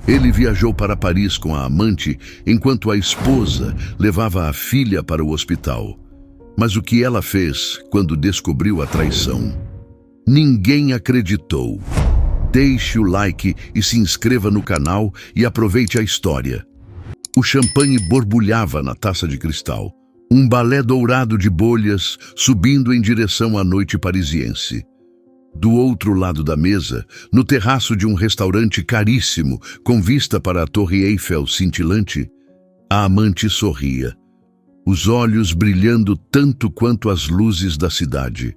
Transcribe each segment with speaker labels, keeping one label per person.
Speaker 1: Ele viajou para Paris com a amante, enquanto a esposa levava a filha para o hospital. Mas o que ela fez quando descobriu a traição? Ninguém acreditou. Deixe o like e se inscreva no canal e aproveite a história. O champanhe borbulhava na taça de cristal. Um balé dourado de bolhas subindo em direção à noite parisiense. Do outro lado da mesa, no terraço de um restaurante caríssimo, com vista para a Torre Eiffel cintilante, a amante sorria, os olhos brilhando tanto quanto as luzes da cidade.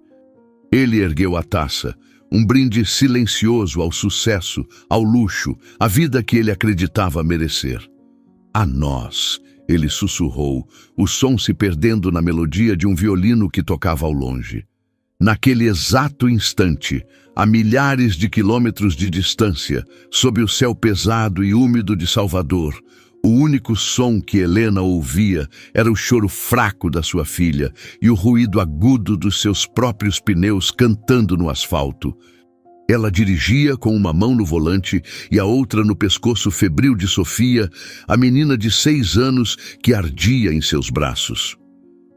Speaker 1: Ele ergueu a taça, um brinde silencioso ao sucesso, ao luxo, à vida que ele acreditava merecer. A nós, ele sussurrou, o som se perdendo na melodia de um violino que tocava ao longe. Naquele exato instante, a milhares de quilômetros de distância, sob o céu pesado e úmido de Salvador, o único som que Helena ouvia era o choro fraco da sua filha e o ruído agudo dos seus próprios pneus cantando no asfalto. Ela dirigia com uma mão no volante e a outra no pescoço febril de Sofia, a menina de 6 anos que ardia em seus braços.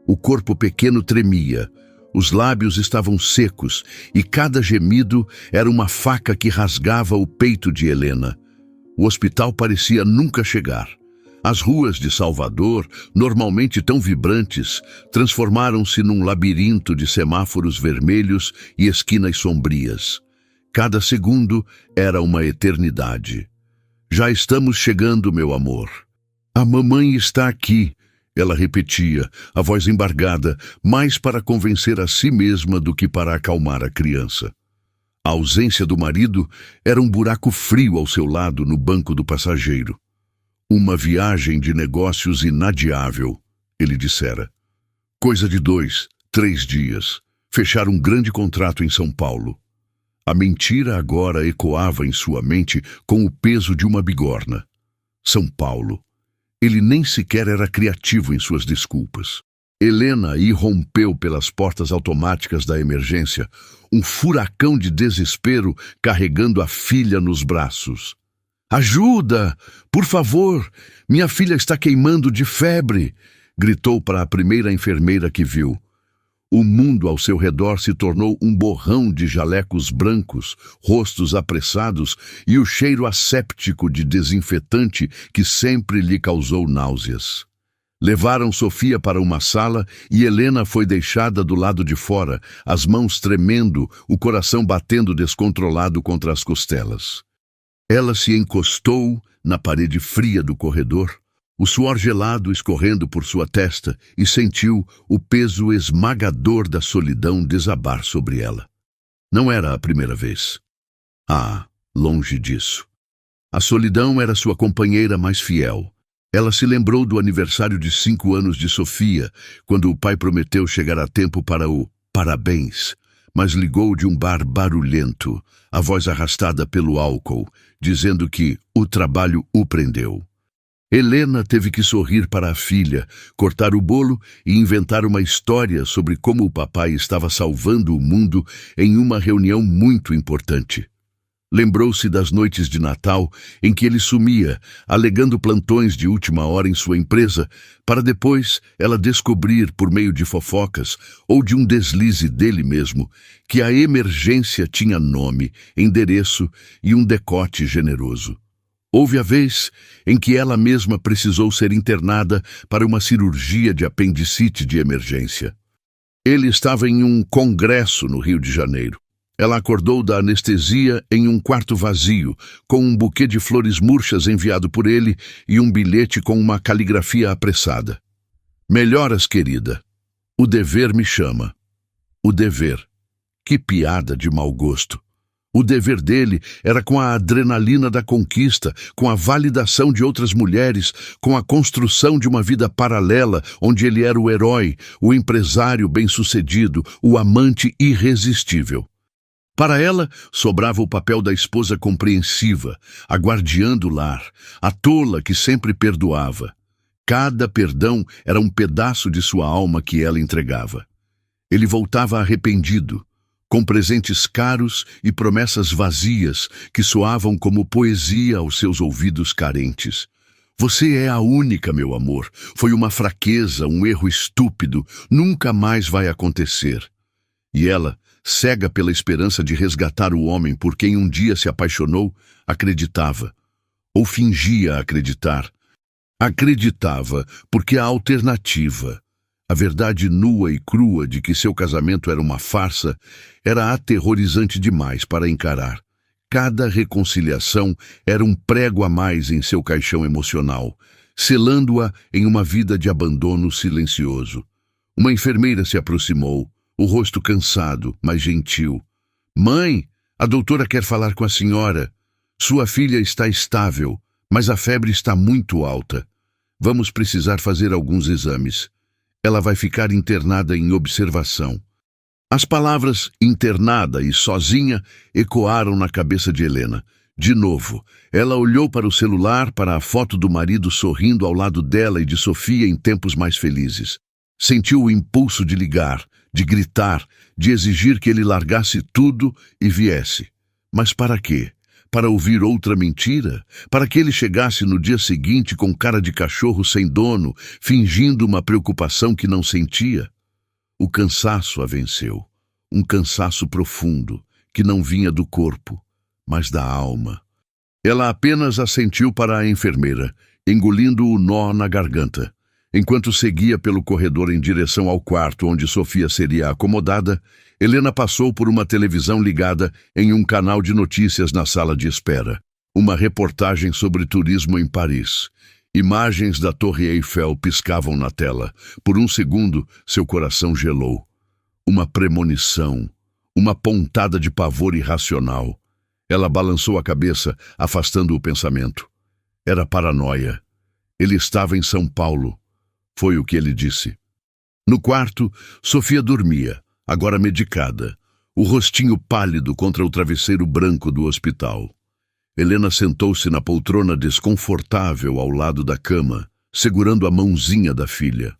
Speaker 1: O corpo pequeno tremia. Os lábios estavam secos e cada gemido era uma faca que rasgava o peito de Helena. O hospital parecia nunca chegar. As ruas de Salvador, normalmente tão vibrantes, transformaram-se num labirinto de semáforos vermelhos e esquinas sombrias. Cada segundo era uma eternidade. Já estamos chegando, meu amor. A mamãe está aqui. Ela repetia, a voz embargada, mais para convencer a si mesma do que para acalmar a criança. A ausência do marido era um buraco frio ao seu lado no banco do passageiro. Uma viagem de negócios inadiável, ele dissera. Coisa de 2, 3 dias. Fechar um grande contrato em São Paulo. A mentira agora ecoava em sua mente com o peso de uma bigorna. São Paulo. Ele nem sequer era criativo em suas desculpas. Helena irrompeu pelas portas automáticas da emergência, um furacão de desespero carregando a filha nos braços. Ajuda! Por favor! Minha filha está queimando de febre! Gritou para a primeira enfermeira que viu. O mundo ao seu redor se tornou um borrão de jalecos brancos, rostos apressados e o cheiro asséptico de desinfetante que sempre lhe causou náuseas. Levaram Sofia para uma sala e Helena foi deixada do lado de fora, as mãos tremendo, o coração batendo descontrolado contra as costelas. Ela se encostou na parede fria do corredor, o suor gelado escorrendo por sua testa e sentiu o peso esmagador da solidão desabar sobre ela. Não era a primeira vez. Longe disso. A solidão era sua companheira mais fiel. Ela se lembrou do aniversário de 5 anos de Sofia, quando o pai prometeu chegar a tempo para o parabéns, mas ligou de um bar barulhento, a voz arrastada pelo álcool, dizendo que o trabalho o prendeu. Helena teve que sorrir para a filha, cortar o bolo e inventar uma história sobre como o papai estava salvando o mundo em uma reunião muito importante. Lembrou-se das noites de Natal em que ele sumia, alegando plantões de última hora em sua empresa, para depois ela descobrir, por meio de fofocas ou de um deslize dele mesmo, que a emergência tinha nome, endereço e um decote generoso. Houve a vez em que ela mesma precisou ser internada para uma cirurgia de apendicite de emergência. Ele estava em um congresso no Rio de Janeiro. Ela acordou da anestesia em um quarto vazio, com um buquê de flores murchas enviado por ele e um bilhete com uma caligrafia apressada. Melhoras, querida. O dever me chama. O dever. Que piada de mau gosto. O dever dele era com a adrenalina da conquista, com a validação de outras mulheres, com a construção de uma vida paralela onde ele era o herói, o empresário bem-sucedido, o amante irresistível. Para ela, sobrava o papel da esposa compreensiva, a guardiã do lar, a tola que sempre perdoava. Cada perdão era um pedaço de sua alma que ela entregava. Ele voltava arrependido. com presentes caros e promessas vazias que soavam como poesia aos seus ouvidos carentes. Você é a única, meu amor. Foi uma fraqueza, um erro estúpido. Nunca mais vai acontecer. E ela, cega pela esperança de resgatar o homem por quem um dia se apaixonou, acreditava. Ou fingia acreditar. Acreditava porque a alternativa, a verdade nua e crua de que seu casamento era uma farsa, era aterrorizante demais para encarar. Cada reconciliação era um prego a mais em seu caixão emocional, selando-a em uma vida de abandono silencioso. Uma enfermeira se aproximou, o rosto cansado, mas gentil. "Mãe, a doutora quer falar com a senhora. Sua filha está estável, mas a febre está muito alta. Vamos precisar fazer alguns exames. Ela vai ficar internada em observação." As palavras internada e sozinha ecoaram na cabeça de Helena. De novo, ela olhou para o celular, para a foto do marido sorrindo ao lado dela e de Sofia em tempos mais felizes. Sentiu o impulso de ligar, de gritar, de exigir que ele largasse tudo e viesse. Mas para quê? Para ouvir outra mentira? Para que ele chegasse no dia seguinte com cara de cachorro sem dono, fingindo uma preocupação que não sentia? O cansaço a venceu. Um cansaço profundo, que não vinha do corpo, mas da alma. Ela apenas assentiu para a enfermeira, engolindo o nó na garganta. Enquanto seguia pelo corredor em direção ao quarto onde Sofia seria acomodada, Helena passou por uma televisão ligada em um canal de notícias na sala de espera. Uma reportagem sobre turismo em Paris. Imagens da Torre Eiffel piscavam na tela. Por um segundo, seu coração gelou. Uma premonição, uma pontada de pavor irracional. Ela balançou a cabeça, afastando o pensamento. Era paranoia. Ele estava em São Paulo. Foi o que ele disse. No quarto, Sofia dormia, agora medicada, o rostinho pálido contra o travesseiro branco do hospital. Helena sentou-se na poltrona desconfortável ao lado da cama, segurando a mãozinha da filha.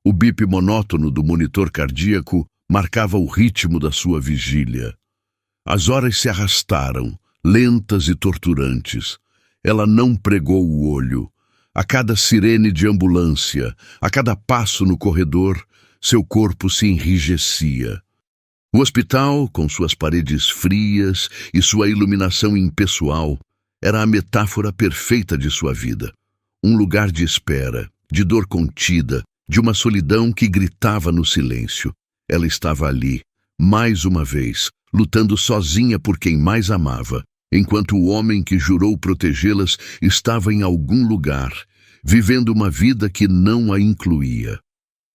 Speaker 1: O bip monótono do monitor cardíaco marcava o ritmo da sua vigília. As horas se arrastaram, lentas e torturantes. Ela não pregou o olho. A cada sirene de ambulância, a cada passo no corredor, seu corpo se enrijecia. O hospital, com suas paredes frias e sua iluminação impessoal, era a metáfora perfeita de sua vida. Um lugar de espera, de dor contida, de uma solidão que gritava no silêncio. Ela estava ali, mais uma vez, lutando sozinha por quem mais amava, enquanto o homem que jurou protegê-las estava em algum lugar, vivendo uma vida que não a incluía.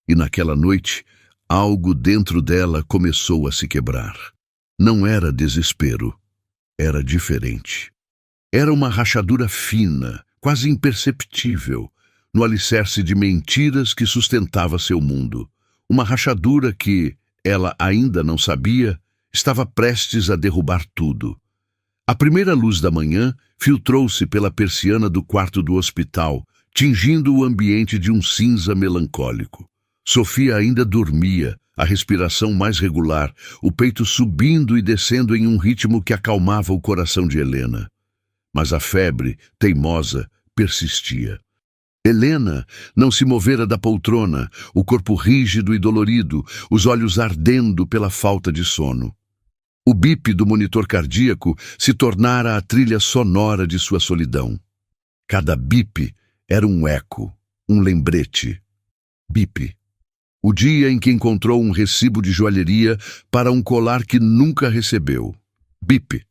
Speaker 1: E naquela noite, algo dentro dela começou a se quebrar. Não era desespero, era diferente. Era uma rachadura fina, quase imperceptível, no alicerce de mentiras que sustentava seu mundo. Uma rachadura que, ela ainda não sabia, estava prestes a derrubar tudo. A primeira luz da manhã filtrou-se pela persiana do quarto do hospital, tingindo o ambiente de um cinza melancólico. Sofia ainda dormia, a respiração mais regular, o peito subindo e descendo em um ritmo que acalmava o coração de Helena. Mas a febre, teimosa, persistia. Helena não se movera da poltrona, o corpo rígido e dolorido, os olhos ardendo pela falta de sono. O bip do monitor cardíaco se tornara a trilha sonora de sua solidão. Cada bip era um eco, um lembrete. Bip. O dia em que encontrou um recibo de joalheria para um colar que nunca recebeu. Bip.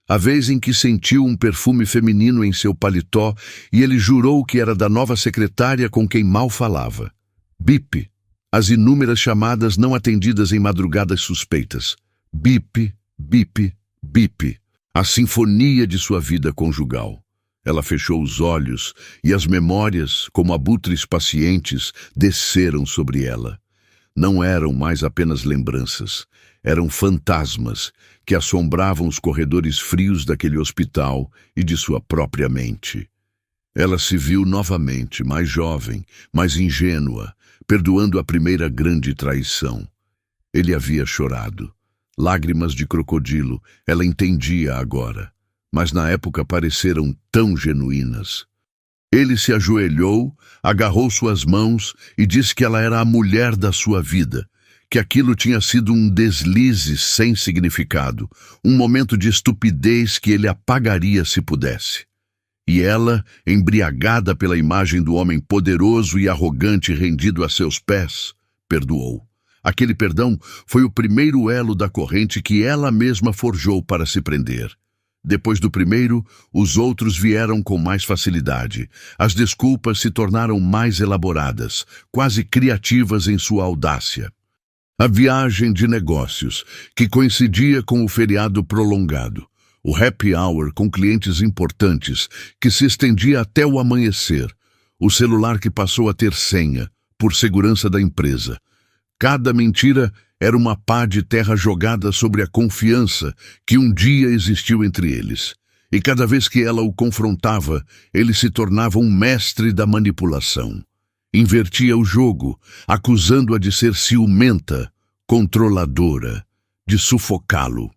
Speaker 1: A vez em que sentiu um perfume feminino em seu paletó e ele jurou que era da nova secretária com quem mal falava. Bip. As inúmeras chamadas não atendidas em madrugadas suspeitas. Bip, bip, bip. A sinfonia de sua vida conjugal. Ela fechou os olhos e as memórias, como abutres pacientes, desceram sobre ela. Não eram mais apenas lembranças. Eram fantasmas que assombravam os corredores frios daquele hospital e de sua própria mente. Ela se viu novamente, mais jovem, mais ingênua, perdoando a primeira grande traição. Ele havia chorado. Lágrimas de crocodilo, ela entendia agora, mas na época pareceram tão genuínas. Ele se ajoelhou, agarrou suas mãos e disse que ela era a mulher da sua vida, que aquilo tinha sido um deslize sem significado, um momento de estupidez que ele apagaria se pudesse. E ela, embriagada pela imagem do homem poderoso e arrogante rendido a seus pés, perdoou. Aquele perdão foi o primeiro elo da corrente que ela mesma forjou para se prender. Depois do primeiro, os outros vieram com mais facilidade. As desculpas se tornaram mais elaboradas, quase criativas em sua audácia. A viagem de negócios, que coincidia com o feriado prolongado. O happy hour com clientes importantes, que se estendia até o amanhecer. O celular que passou a ter senha, por segurança da empresa. Cada mentira era uma pá de terra jogada sobre a confiança que um dia existiu entre eles. E cada vez que ela o confrontava, ele se tornava um mestre da manipulação. Invertia o jogo, acusando-a de ser ciumenta, controladora, de sufocá-lo.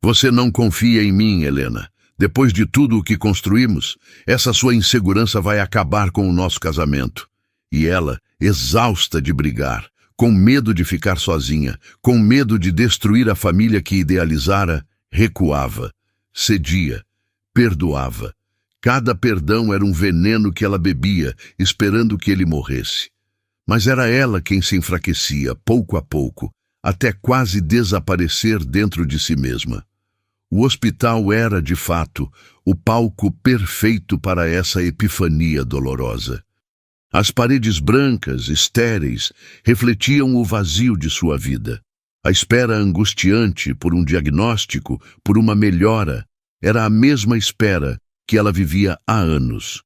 Speaker 1: Você não confia em mim, Helena. Depois de tudo o que construímos, essa sua insegurança vai acabar com o nosso casamento. E ela, exausta de brigar, com medo de ficar sozinha, com medo de destruir a família que idealizara, recuava, cedia, perdoava. Cada perdão era um veneno que ela bebia, esperando que ele morresse. Mas era ela quem se enfraquecia, pouco a pouco, até quase desaparecer dentro de si mesma. O hospital era, de fato, o palco perfeito para essa epifania dolorosa. As paredes brancas, estéreis, refletiam o vazio de sua vida. A espera angustiante por um diagnóstico, por uma melhora, era a mesma espera que ela vivia há anos.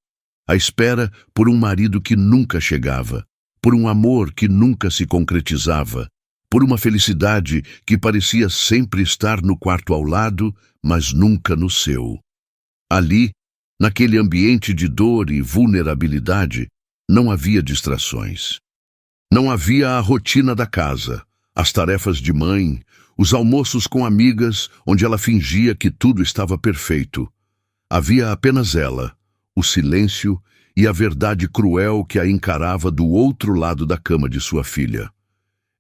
Speaker 1: A espera por um marido que nunca chegava, por um amor que nunca se concretizava, por uma felicidade que parecia sempre estar no quarto ao lado, mas nunca no seu. Ali, naquele ambiente de dor e vulnerabilidade, não havia distrações. Não havia a rotina da casa, as tarefas de mãe, os almoços com amigas, onde ela fingia que tudo estava perfeito. Havia apenas ela, o silêncio e a verdade cruel que a encarava do outro lado da cama de sua filha.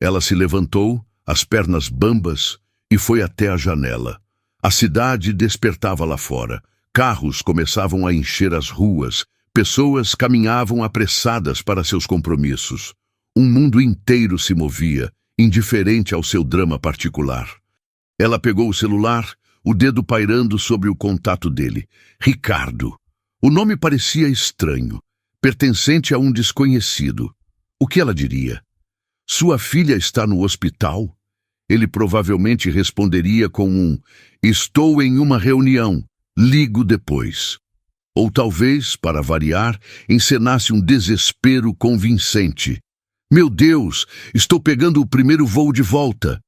Speaker 1: Ela se levantou, as pernas bambas, e foi até a janela. A cidade despertava lá fora. Carros começavam a encher as ruas. Pessoas caminhavam apressadas para seus compromissos. Um mundo inteiro se movia, indiferente ao seu drama particular. Ela pegou o celular, o dedo pairando sobre o contato dele. Ricardo. O nome parecia estranho, pertencente a um desconhecido. O que ela diria? Sua filha está no hospital? Ele provavelmente responderia com um "Estou em uma reunião, ligo depois". Ou talvez, para variar, encenasse um desespero convincente. Meu Deus, estou pegando o primeiro voo de volta.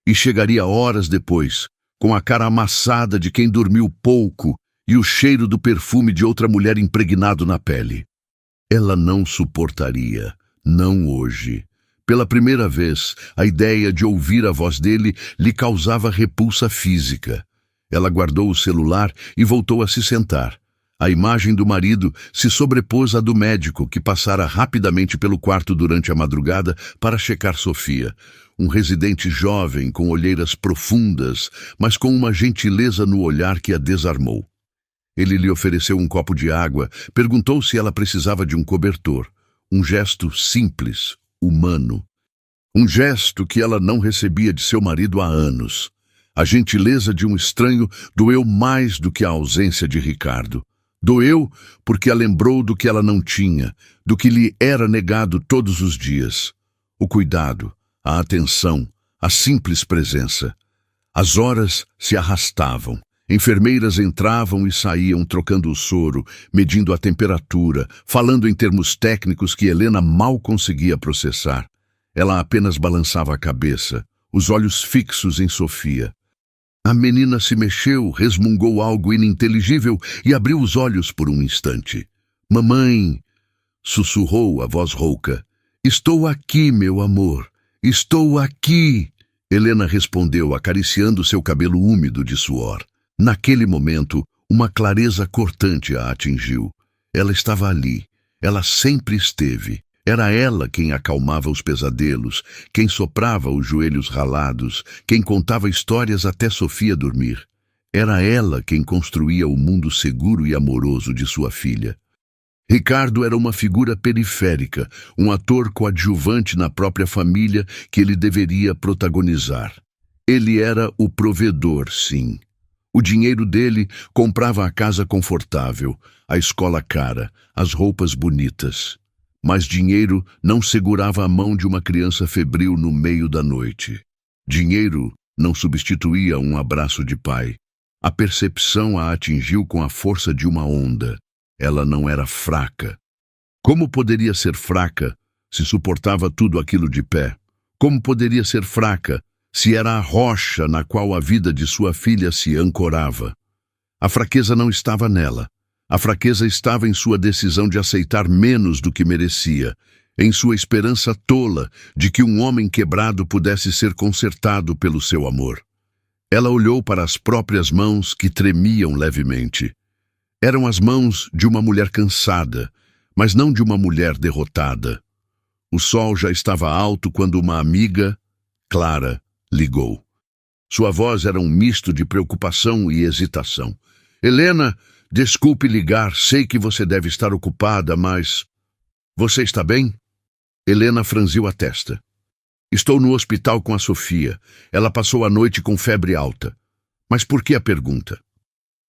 Speaker 1: E chegaria horas depois, com a cara amassada de quem dormiu pouco e o cheiro do perfume de outra mulher impregnado na pele. Ela não suportaria, não hoje. Pela primeira vez, a ideia de ouvir a voz dele lhe causava repulsa física. Ela guardou o celular e voltou a se sentar. A imagem do marido se sobrepôs à do médico, que passara rapidamente pelo quarto durante a madrugada para checar Sofia. Um residente jovem, com olheiras profundas, mas com uma gentileza no olhar que a desarmou. Ele lhe ofereceu um copo de água, perguntou se ela precisava de um cobertor. Um gesto simples, humano. Um gesto que ela não recebia de seu marido há anos. A gentileza de um estranho doeu mais do que a ausência de Ricardo. Doeu porque a lembrou do que ela não tinha, do que lhe era negado todos os dias. O cuidado, a atenção, a simples presença. As horas se arrastavam. Enfermeiras entravam e saíam trocando o soro, medindo a temperatura, falando em termos técnicos que Helena mal conseguia processar. Ela apenas balançava a cabeça, os olhos fixos em Sofia. A menina se mexeu, resmungou algo ininteligível e abriu os olhos por um instante. Mamãe, sussurrou a voz rouca. Estou aqui, meu amor. Estou aqui. Helena respondeu, acariciando seu cabelo úmido de suor. Naquele momento, uma clareza cortante a atingiu. Ela estava ali. Ela sempre esteve. Era ela quem acalmava os pesadelos, quem soprava os joelhos ralados, quem contava histórias até Sofia dormir. Era ela quem construía o mundo seguro e amoroso de sua filha. Ricardo era uma figura periférica, um ator coadjuvante na própria família que ele deveria protagonizar. Ele era o provedor, sim. O dinheiro dele comprava a casa confortável, a escola cara, as roupas bonitas. Mas dinheiro não segurava a mão de uma criança febril no meio da noite. Dinheiro não substituía um abraço de pai. A percepção a atingiu com a força de uma onda. Ela não era fraca. Como poderia ser fraca se suportava tudo aquilo de pé? Como poderia ser fraca se era a rocha na qual a vida de sua filha se ancorava? A fraqueza não estava nela. A fraqueza estava em sua decisão de aceitar menos do que merecia, em sua esperança tola de que um homem quebrado pudesse ser consertado pelo seu amor. Ela olhou para as próprias mãos que tremiam levemente. Eram as mãos de uma mulher cansada, mas não de uma mulher derrotada. O sol já estava alto quando uma amiga, Clara, ligou. Sua voz era um misto de preocupação e hesitação. Helena, desculpe ligar, sei que você deve estar ocupada, mas... Você está bem? Helena franziu a testa. Estou no hospital com a Sofia. Ela passou a noite com febre alta. Mas por que a pergunta?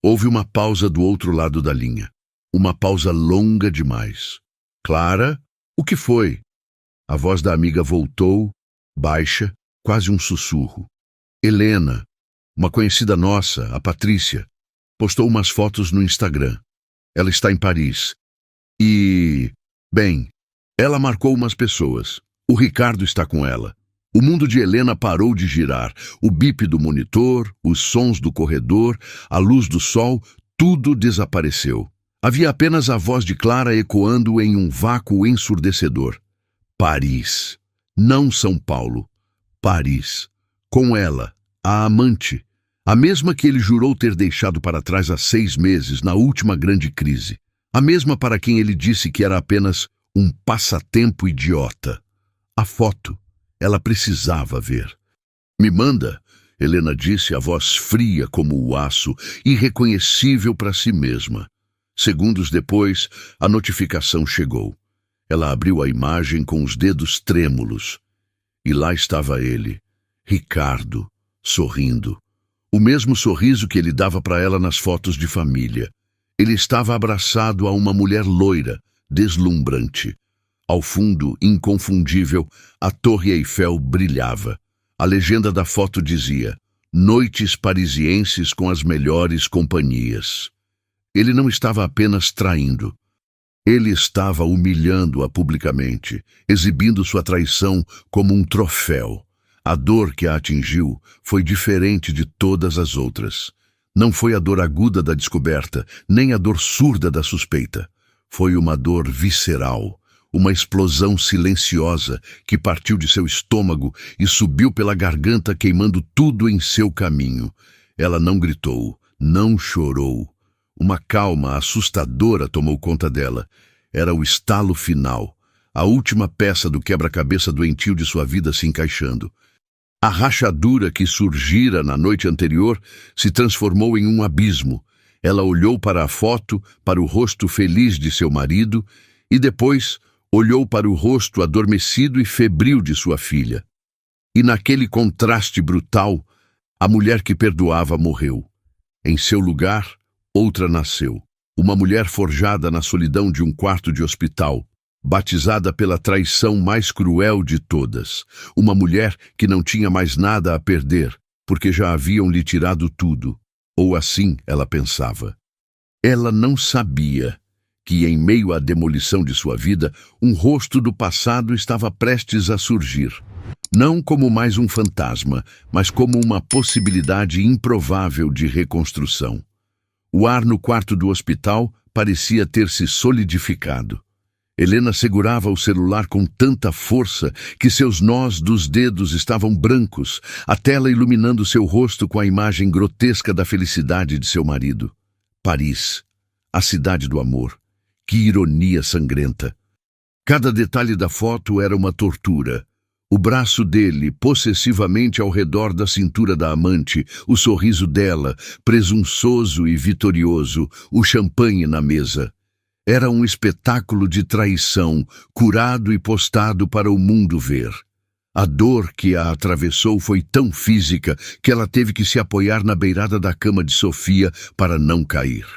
Speaker 1: Houve uma pausa do outro lado da linha. Uma pausa longa demais. Clara, o que foi? A voz da amiga voltou, baixa, quase um sussurro. Helena, uma conhecida nossa, a Patrícia, postou umas fotos no Instagram. Ela está em Paris. E... bem, ela marcou umas pessoas. O Ricardo está com ela. O mundo de Helena parou de girar. O bip do monitor, os sons do corredor, a luz do sol, tudo desapareceu. Havia apenas a voz de Clara ecoando em um vácuo ensurdecedor. Paris. Não São Paulo. Paris. Com ela, a amante. A mesma que ele jurou ter deixado para trás há 6 meses, na última grande crise. A mesma para quem ele disse que era apenas um passatempo idiota. A foto. Ela precisava ver. Me manda, Helena disse, a voz fria como o aço, irreconhecível para si mesma. Segundos depois, a notificação chegou. Ela abriu a imagem com os dedos trêmulos. E lá estava ele, Ricardo, sorrindo. O mesmo sorriso que ele dava para ela nas fotos de família. Ele estava abraçado a uma mulher loira, deslumbrante. Ao fundo, inconfundível, a Torre Eiffel brilhava. A legenda da foto dizia: noites parisienses com as melhores companhias. Ele não estava apenas traindo. Ele estava humilhando-a publicamente, exibindo sua traição como um troféu. A dor que a atingiu foi diferente de todas as outras. Não foi a dor aguda da descoberta, nem a dor surda da suspeita. Foi uma dor visceral, uma explosão silenciosa que partiu de seu estômago e subiu pela garganta, queimando tudo em seu caminho. Ela não gritou, não chorou. Uma calma assustadora tomou conta dela. Era o estalo final, a última peça do quebra-cabeça doentio de sua vida se encaixando. A rachadura que surgira na noite anterior se transformou em um abismo. Ela olhou para a foto, para o rosto feliz de seu marido e depois olhou para o rosto adormecido e febril de sua filha. E naquele contraste brutal, a mulher que perdoava morreu. Em seu lugar, outra nasceu. Uma mulher forjada na solidão de um quarto de hospital, batizada pela traição mais cruel de todas. Uma mulher que não tinha mais nada a perder, porque já haviam lhe tirado tudo. Ou assim ela pensava. Ela não sabia que, em meio à demolição de sua vida, um rosto do passado estava prestes a surgir. Não como mais um fantasma, mas como uma possibilidade improvável de reconstrução. O ar no quarto do hospital parecia ter se solidificado. Helena segurava o celular com tanta força que seus nós dos dedos estavam brancos, a tela iluminando seu rosto com a imagem grotesca da felicidade de seu marido. Paris, a cidade do amor. Que ironia sangrenta! Cada detalhe da foto era uma tortura. O braço dele, possessivamente ao redor da cintura da amante, o sorriso dela, presunçoso e vitorioso, o champanhe na mesa. Era um espetáculo de traição, curado e postado para o mundo ver. A dor que a atravessou foi tão física que ela teve que se apoiar na beirada da cama de Sofia para não cair.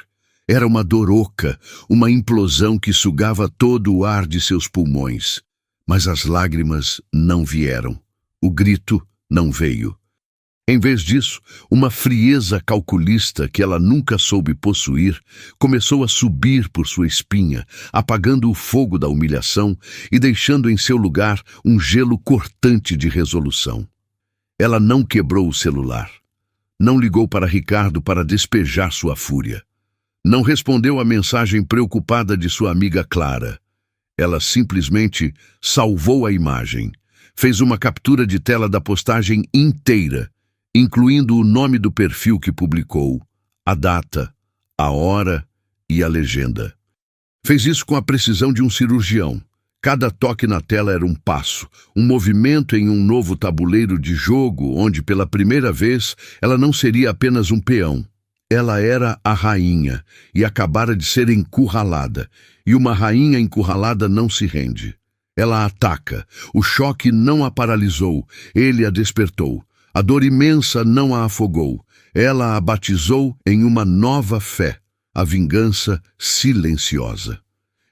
Speaker 1: Era uma dor oca, uma implosão que sugava todo o ar de seus pulmões. Mas as lágrimas não vieram. O grito não veio. Em vez disso, uma frieza calculista que ela nunca soube possuir começou a subir por sua espinha, apagando o fogo da humilhação e deixando em seu lugar um gelo cortante de resolução. Ela não quebrou o celular. Não ligou para Ricardo para despejar sua fúria. Não respondeu à mensagem preocupada de sua amiga Clara. Ela simplesmente salvou a imagem. Fez uma captura de tela da postagem inteira, incluindo o nome do perfil que publicou, a data, a hora e a legenda. Fez isso com a precisão de um cirurgião. Cada toque na tela era um passo, um movimento em um novo tabuleiro de jogo onde, pela primeira vez, ela não seria apenas um peão. Ela era a rainha e acabara de ser encurralada, e uma rainha encurralada não se rende. Ela ataca, o choque não a paralisou, ele a despertou. A dor imensa não a afogou, ela a batizou em uma nova fé, a vingança silenciosa.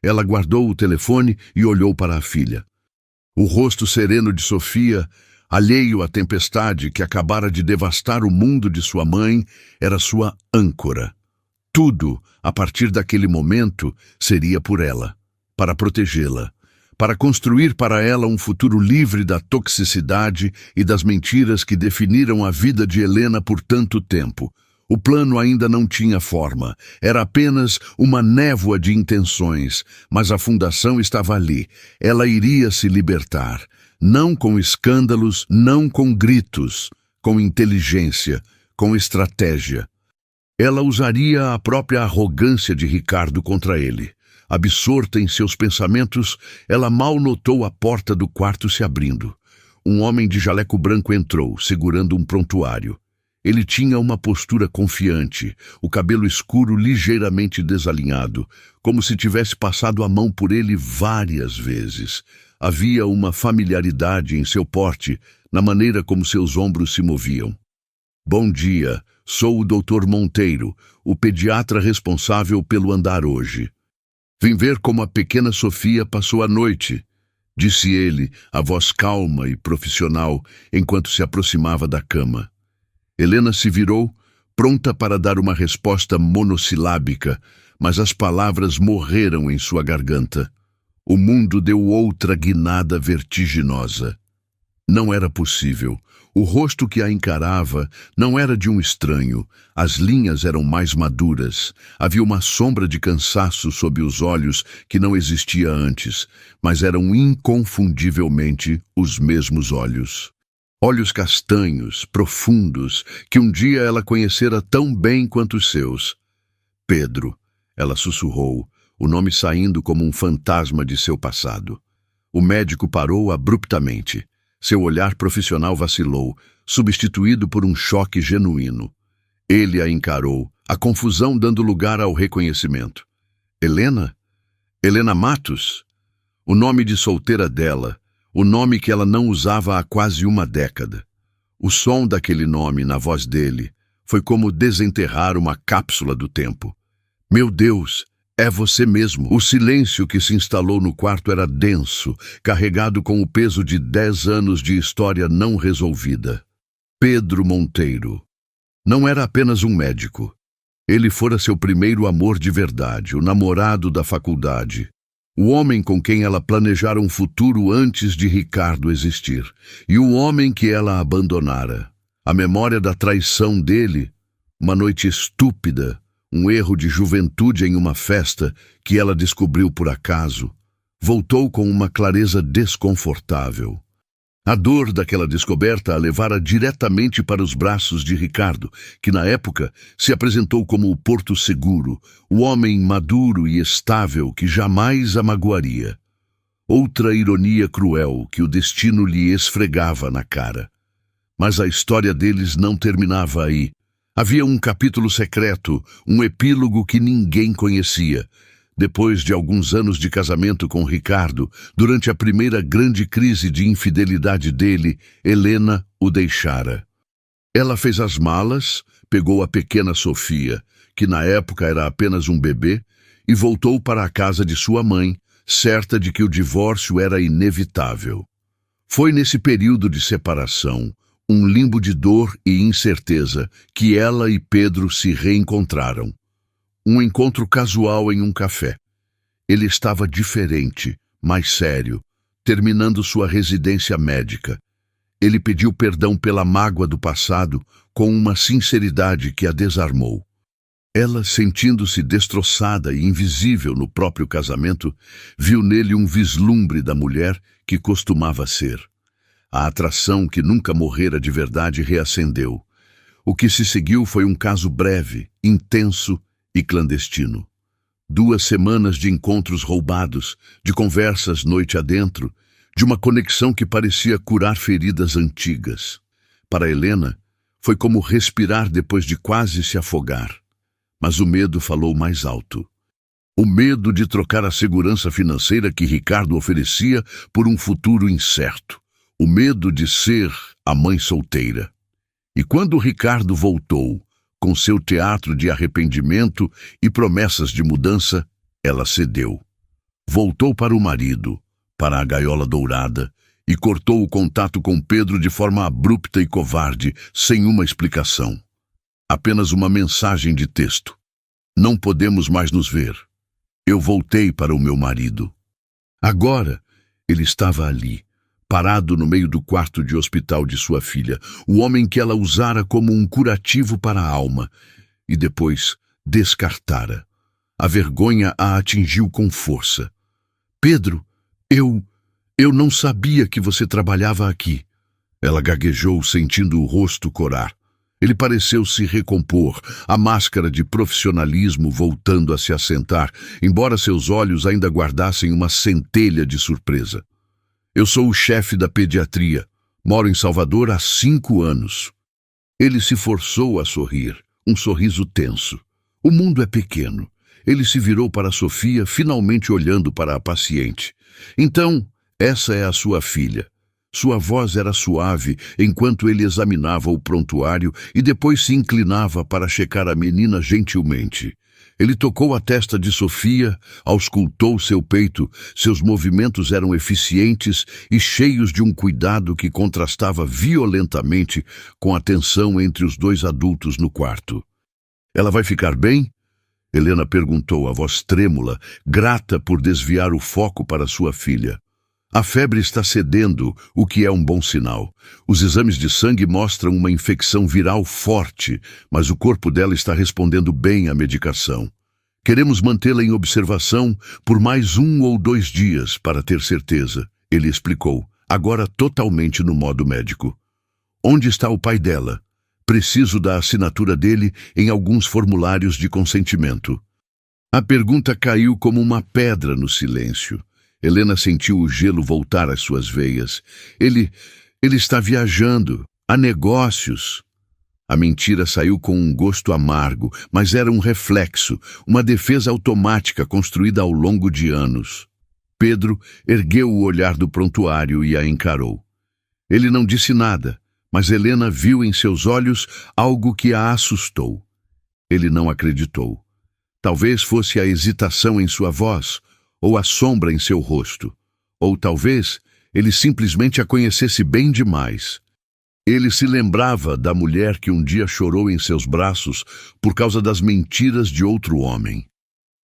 Speaker 1: Ela guardou o telefone e olhou para a filha. O rosto sereno de Sofia, alheio à tempestade que acabara de devastar o mundo de sua mãe, era sua âncora. Tudo, a partir daquele momento, seria por ela, para protegê-la, para construir para ela um futuro livre da toxicidade e das mentiras que definiram a vida de Helena por tanto tempo. O plano ainda não tinha forma, era apenas uma névoa de intenções, mas a fundação estava ali. Ela iria se libertar, não com escândalos, não com gritos, com inteligência, com estratégia. Ela usaria a própria arrogância de Ricardo contra ele. Absorta em seus pensamentos, ela mal notou a porta do quarto se abrindo. Um homem de jaleco branco entrou, segurando um prontuário. Ele tinha uma postura confiante, o cabelo escuro ligeiramente desalinhado, como se tivesse passado a mão por ele várias vezes. Havia uma familiaridade em seu porte, na maneira como seus ombros se moviam. Bom dia, sou o Dr. Monteiro, o pediatra responsável pelo andar hoje. Vim ver como a pequena Sofia passou a noite, disse ele, a voz calma e profissional, enquanto se aproximava da cama. Helena se virou, pronta para dar uma resposta monossilábica, mas as palavras morreram em sua garganta. O mundo deu outra guinada vertiginosa. Não era possível. O rosto que a encarava não era de um estranho. As linhas eram mais maduras. Havia uma sombra de cansaço sob os olhos que não existia antes, mas eram inconfundivelmente os mesmos olhos. Olhos castanhos, profundos, que um dia ela conhecera tão bem quanto os seus. Pedro, ela sussurrou, o nome saindo como um fantasma de seu passado. O médico parou abruptamente. Seu olhar profissional vacilou, substituído por um choque genuíno. Ele a encarou, a confusão dando lugar ao reconhecimento. Helena? Helena Matos? O nome de solteira dela, o nome que ela não usava há quase uma década. O som daquele nome na voz dele foi como desenterrar uma cápsula do tempo. Meu Deus, é você mesmo. O silêncio que se instalou no quarto era denso, carregado com o peso de 10 anos de história não resolvida. Pedro Monteiro. Não era apenas um médico. Ele fora seu primeiro amor de verdade, o namorado da faculdade. O homem com quem ela planejara um futuro antes de Ricardo existir. E o homem que ela abandonara. A memória da traição dele, uma noite estúpida, um erro de juventude em uma festa que ela descobriu por acaso, Voltou com uma clareza desconfortável. A dor daquela descoberta a levara diretamente para os braços de Ricardo, que na época se apresentou como o porto seguro, o homem maduro e estável que jamais a magoaria. Outra ironia cruel que o destino lhe esfregava na cara. Mas a história deles não terminava aí. Havia um capítulo secreto, um epílogo que ninguém conhecia. Depois de alguns anos de casamento com Ricardo, durante a primeira grande crise de infidelidade dele, Helena o deixara. Ela fez as malas, pegou a pequena Sofia, que na época era apenas um bebê, e voltou para a casa de sua mãe, certa de que o divórcio era inevitável. Foi nesse período de separação, um limbo de dor e incerteza, que ela e Pedro se reencontraram. Um encontro casual em um café. Ele estava diferente, mais sério, terminando sua residência médica. Ele pediu perdão pela mágoa do passado com uma sinceridade que a desarmou. Ela, sentindo-se destroçada e invisível no próprio casamento, viu nele um vislumbre da mulher que costumava ser. A atração que nunca morrera de verdade reacendeu. O que se seguiu foi um caso breve, intenso e clandestino. 2 semanas de encontros roubados, de conversas noite adentro, de uma conexão que parecia curar feridas antigas. Para Helena, foi como respirar depois de quase se afogar. Mas o medo falou mais alto. O medo de trocar a segurança financeira que Ricardo oferecia por um futuro incerto. O medo de ser a mãe solteira. E quando Ricardo voltou, com seu teatro de arrependimento e promessas de mudança, ela cedeu. Voltou para o marido, para a gaiola dourada, e cortou o contato com Pedro de forma abrupta e covarde, sem uma explicação. Apenas uma mensagem de texto. Não podemos mais nos ver. Eu voltei para o meu marido. Agora, ele estava ali, parado no meio do quarto de hospital de sua filha, o homem que ela usara como um curativo para a alma, e depois descartara. A vergonha a atingiu com força. Pedro, eu não sabia que você trabalhava aqui. Ela gaguejou, sentindo o rosto corar. Ele pareceu se recompor, a máscara de profissionalismo voltando a se assentar, embora seus olhos ainda guardassem uma centelha de surpresa. Eu sou o chefe da pediatria. Moro em Salvador há 5 anos. Ele se forçou a sorrir, um sorriso tenso. O mundo é pequeno. Ele se virou para Sofia, finalmente olhando para a paciente. Então, essa é a sua filha. Sua voz era suave enquanto ele examinava o prontuário e depois se inclinava para checar a menina gentilmente. Ele tocou a testa de Sofia, auscultou seu peito, seus movimentos eram eficientes e cheios de um cuidado que contrastava violentamente com a tensão entre os 2 adultos no quarto. Ela vai ficar bem? Helena perguntou, a voz trêmula, grata por desviar o foco para sua filha. A febre está cedendo, o que é um bom sinal. Os exames de sangue mostram uma infecção viral forte, mas o corpo dela está respondendo bem à medicação. Queremos mantê-la em observação por mais 1 ou 2 dias para ter certeza, ele explicou, agora totalmente no modo médico. Onde está o pai dela? Preciso da assinatura dele em alguns formulários de consentimento. A pergunta caiu como uma pedra no silêncio. Helena sentiu o gelo voltar às suas veias. Ele está viajando. Há negócios. A mentira saiu com um gosto amargo, mas era um reflexo, uma defesa automática construída ao longo de anos. Pedro ergueu o olhar do prontuário e a encarou. Ele não disse nada, mas Helena viu em seus olhos algo que a assustou. Ele não acreditou. Talvez fosse a hesitação em sua voz, ou a sombra em seu rosto. Ou talvez ele simplesmente a conhecesse bem demais. Ele se lembrava da mulher que um dia chorou em seus braços por causa das mentiras de outro homem.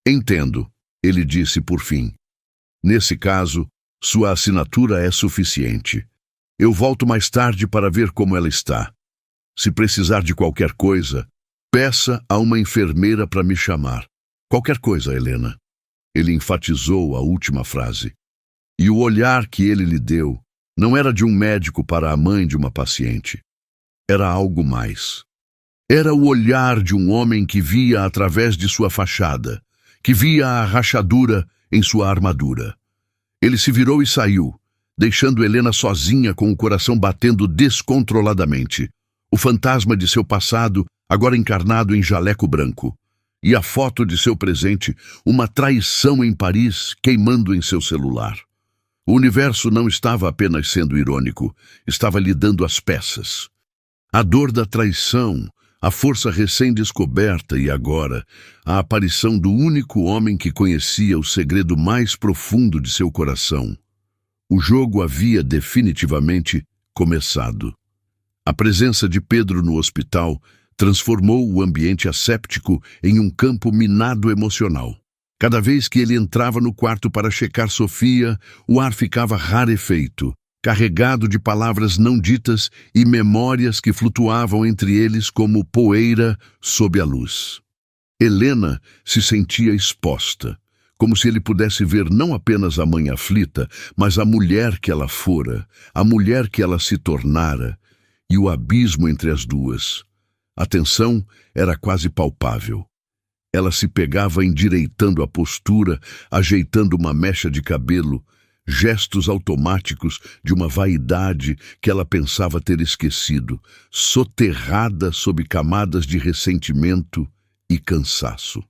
Speaker 1: Entendo, ele disse por fim. Nesse caso, sua assinatura é suficiente. Eu volto mais tarde para ver como ela está. Se precisar de qualquer coisa, peça a uma enfermeira para me chamar. Qualquer coisa, Helena. Ele enfatizou a última frase. E o olhar que ele lhe deu não era de um médico para a mãe de uma paciente. Era algo mais. Era o olhar de um homem que via através de sua fachada, que via a rachadura em sua armadura. Ele se virou e saiu, deixando Helena sozinha com o coração batendo descontroladamente. O fantasma de seu passado, agora encarnado em jaleco branco. E a foto de seu presente, uma traição em Paris, queimando em seu celular. O universo não estava apenas sendo irônico, estava lhe dando as peças. A dor da traição, a força recém-descoberta e agora, a aparição do único homem que conhecia o segredo mais profundo de seu coração. O jogo havia definitivamente começado. A presença de Pedro no hospital transformou o ambiente asséptico em um campo minado emocional. Cada vez que ele entrava no quarto para checar Sofia, o ar ficava rarefeito, carregado de palavras não ditas e memórias que flutuavam entre eles como poeira sob a luz. Helena se sentia exposta, como se ele pudesse ver não apenas a mãe aflita, mas a mulher que ela fora, a mulher que ela se tornara, e o abismo entre as duas. A tensão era quase palpável. Ela se pegava endireitando a postura, ajeitando uma mecha de cabelo, gestos automáticos de uma vaidade que ela pensava ter esquecido, soterrada sob camadas de ressentimento e cansaço.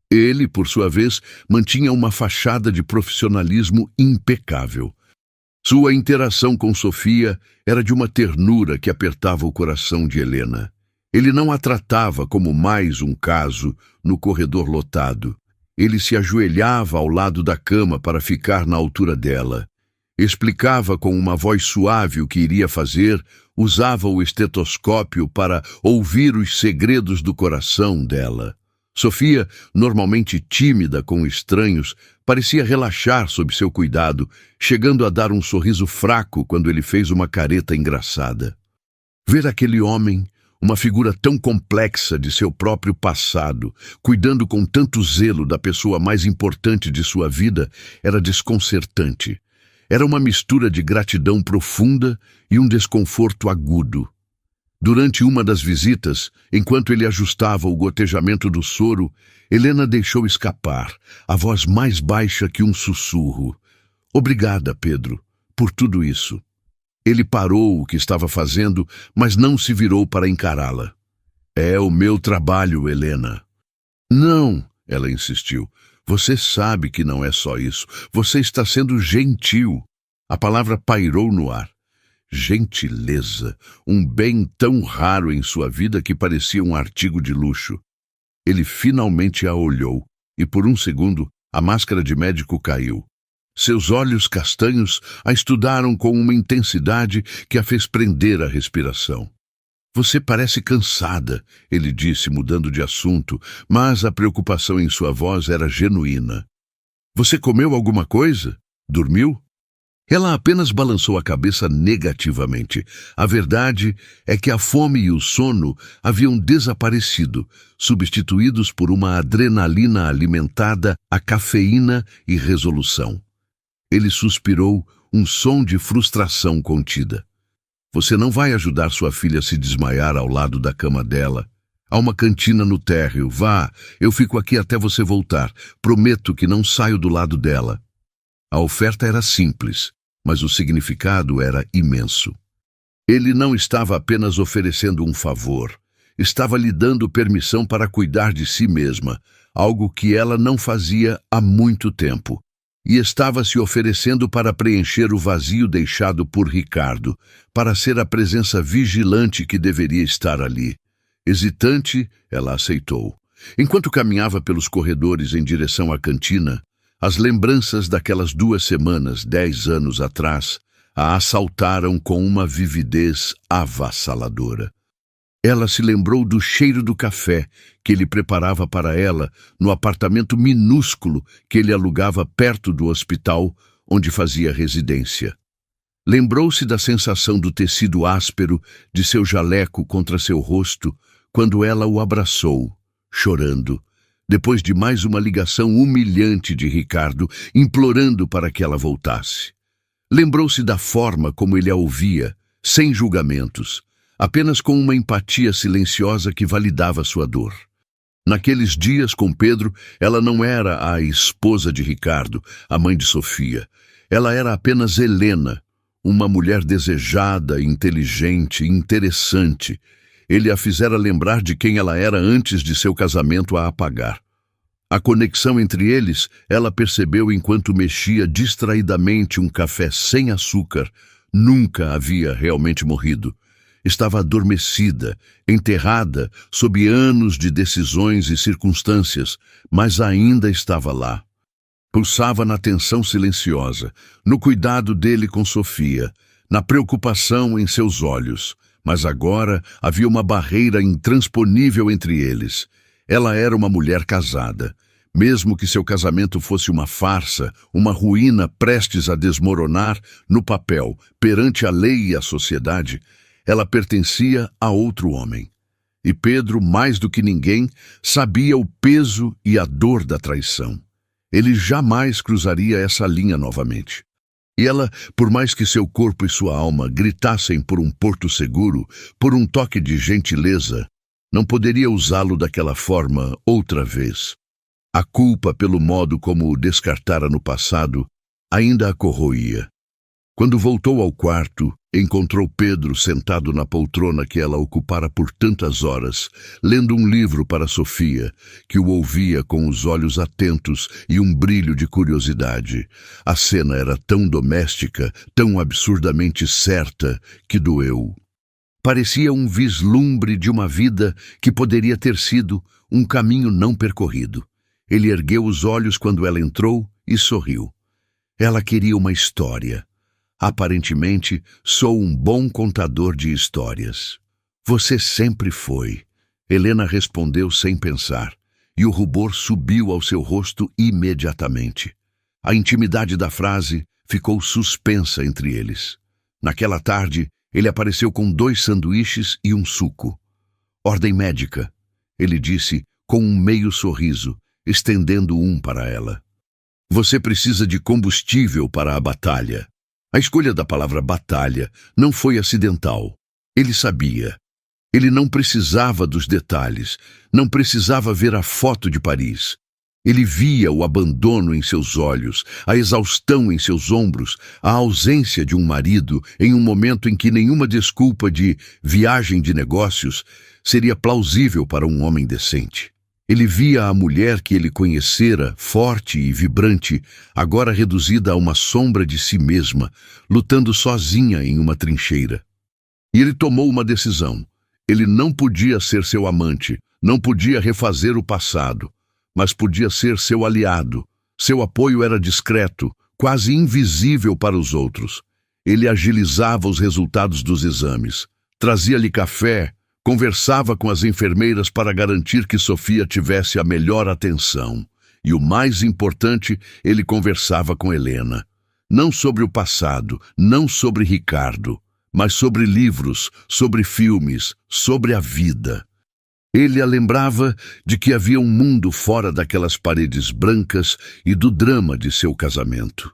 Speaker 1: Ele, por sua vez, mantinha uma fachada de profissionalismo impecável. Sua interação com Sofia era de uma ternura que apertava o coração de Helena. Ele não a tratava como mais um caso no corredor lotado. Ele se ajoelhava ao lado da cama para ficar na altura dela. Explicava com uma voz suave o que iria fazer, usava o estetoscópio para ouvir os segredos do coração dela. Sofia, normalmente tímida com estranhos, parecia relaxar sob seu cuidado, chegando a dar um sorriso fraco quando ele fez uma careta engraçada. Ver aquele homem, uma figura tão complexa de seu próprio passado, cuidando com tanto zelo da pessoa mais importante de sua vida, era desconcertante. Era uma mistura de gratidão profunda e um desconforto agudo. Durante uma das visitas, enquanto ele ajustava o gotejamento do soro, Helena deixou escapar, a voz mais baixa que um sussurro. "Obrigada, Pedro, por tudo isso." Ele parou o que estava fazendo, mas não se virou para encará-la. "É o meu trabalho, Helena." "Não," ela insistiu. "Você sabe que não é só isso. Você está sendo gentil." A palavra pairou no ar. Gentileza, um bem tão raro em sua vida que parecia um artigo de luxo. Ele finalmente a olhou, e por um segundo a máscara de médico caiu. Seus olhos castanhos a estudaram com uma intensidade que a fez prender a respiração. "Você parece cansada," ele disse, mudando de assunto, mas a preocupação em sua voz era genuína. "Você comeu alguma coisa? Dormiu?" Ela apenas balançou a cabeça negativamente. A verdade é que a fome e o sono haviam desaparecido, substituídos por uma adrenalina alimentada a cafeína e resolução. Ele suspirou, um som de frustração contida. "Você não vai ajudar sua filha a se desmaiar ao lado da cama dela. Há uma cantina no térreo. Vá, eu fico aqui até você voltar. Prometo que não saio do lado dela." A oferta era simples, mas o significado era imenso. Ele não estava apenas oferecendo um favor. Estava lhe dando permissão para cuidar de si mesma, algo que ela não fazia há muito tempo. E estava se oferecendo para preencher o vazio deixado por Ricardo, para ser a presença vigilante que deveria estar ali. Hesitante, ela aceitou. Enquanto caminhava pelos corredores em direção à cantina, as lembranças daquelas 2 semanas, 10 anos atrás, a assaltaram com uma vividez avassaladora. Ela se lembrou do cheiro do café que ele preparava para ela no apartamento minúsculo que ele alugava perto do hospital onde fazia residência. Lembrou-se da sensação do tecido áspero de seu jaleco contra seu rosto quando ela o abraçou, chorando, depois de mais uma ligação humilhante de Ricardo, implorando para que ela voltasse. Lembrou-se da forma como ele a ouvia, sem julgamentos, apenas com uma empatia silenciosa que validava sua dor. Naqueles dias com Pedro, ela não era a esposa de Ricardo, a mãe de Sofia. Ela era apenas Helena, uma mulher desejada, inteligente, interessante. Ele a fizera lembrar de quem ela era antes de seu casamento a apagar. A conexão entre eles, ela percebeu enquanto mexia distraidamente um café sem açúcar. Nunca havia realmente morrido. Estava adormecida, enterrada, sob anos de decisões e circunstâncias, mas ainda estava lá. Pulsava na tensão silenciosa, no cuidado dele com Sofia, na preocupação em seus olhos. Mas agora havia uma barreira intransponível entre eles. Ela era uma mulher casada. Mesmo que seu casamento fosse uma farsa, uma ruína prestes a desmoronar, no papel, perante a lei e a sociedade, ela pertencia a outro homem. E Pedro, mais do que ninguém, sabia o peso e a dor da traição. Ele jamais cruzaria essa linha novamente. E ela, por mais que seu corpo e sua alma gritassem por um porto seguro, por um toque de gentileza, não poderia usá-lo daquela forma outra vez. A culpa pelo modo como o descartara no passado ainda a corroía. Quando voltou ao quarto, encontrou Pedro sentado na poltrona que ela ocupara por tantas horas, lendo um livro para Sofia, que o ouvia com os olhos atentos e um brilho de curiosidade. A cena era tão doméstica, tão absurdamente certa, que doeu. Parecia um vislumbre de uma vida que poderia ter sido um caminho não percorrido. Ele ergueu os olhos quando ela entrou e sorriu. Ela queria uma história. Aparentemente, sou um bom contador de histórias. Você sempre foi. Helena respondeu sem pensar, e o rubor subiu ao seu rosto imediatamente. A intimidade da frase ficou suspensa entre eles. Naquela tarde, ele apareceu com 2 sanduíches e um suco. Ordem médica, ele disse com um meio sorriso, estendendo um para ela. Você precisa de combustível para a batalha. A escolha da palavra batalha não foi acidental. Ele sabia. Ele não precisava dos detalhes, não precisava ver a foto de Paris. Ele via o abandono em seus olhos, a exaustão em seus ombros, a ausência de um marido em um momento em que nenhuma desculpa de viagem de negócios seria plausível para um homem decente. Ele via a mulher que ele conhecera, forte e vibrante, agora reduzida a uma sombra de si mesma, lutando sozinha em uma trincheira. E ele tomou uma decisão. Ele não podia ser seu amante, não podia refazer o passado, mas podia ser seu aliado. Seu apoio era discreto, quase invisível para os outros. Ele agilizava os resultados dos exames, trazia-lhe café, conversava com as enfermeiras para garantir que Sofia tivesse a melhor atenção. E o mais importante, ele conversava com Helena. Não sobre o passado, não sobre Ricardo, mas sobre livros, sobre filmes, sobre a vida. Ele a lembrava de que havia um mundo fora daquelas paredes brancas e do drama de seu casamento.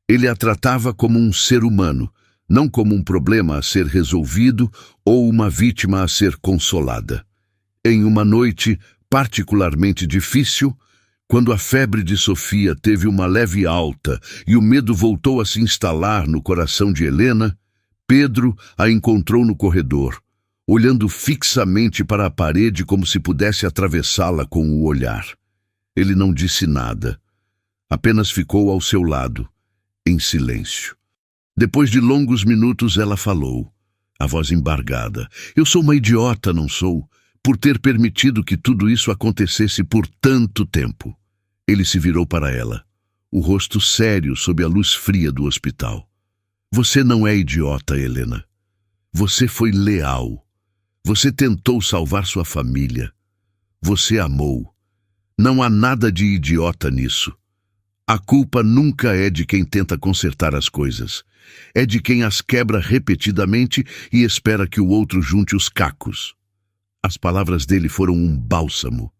Speaker 1: Ele a tratava como um ser humano, não como um problema a ser resolvido ou uma vítima a ser consolada. Em uma noite particularmente difícil, quando a febre de Sofia teve uma leve alta e o medo voltou a se instalar no coração de Helena, Pedro a encontrou no corredor, olhando fixamente para a parede como se pudesse atravessá-la com o olhar. Ele não disse nada, apenas ficou ao seu lado, em silêncio. Depois de longos minutos ela falou, a voz embargada. Eu sou uma idiota, não sou? Por ter permitido que tudo isso acontecesse por tanto tempo. Ele se virou para ela, o rosto sério sob a luz fria do hospital. Você não é idiota, Helena. Você foi leal. Você tentou salvar sua família. Você amou. Não há nada de idiota nisso. A culpa nunca é de quem tenta consertar as coisas. É de quem as quebra repetidamente e espera que o outro junte os cacos. As palavras dele foram um bálsamo.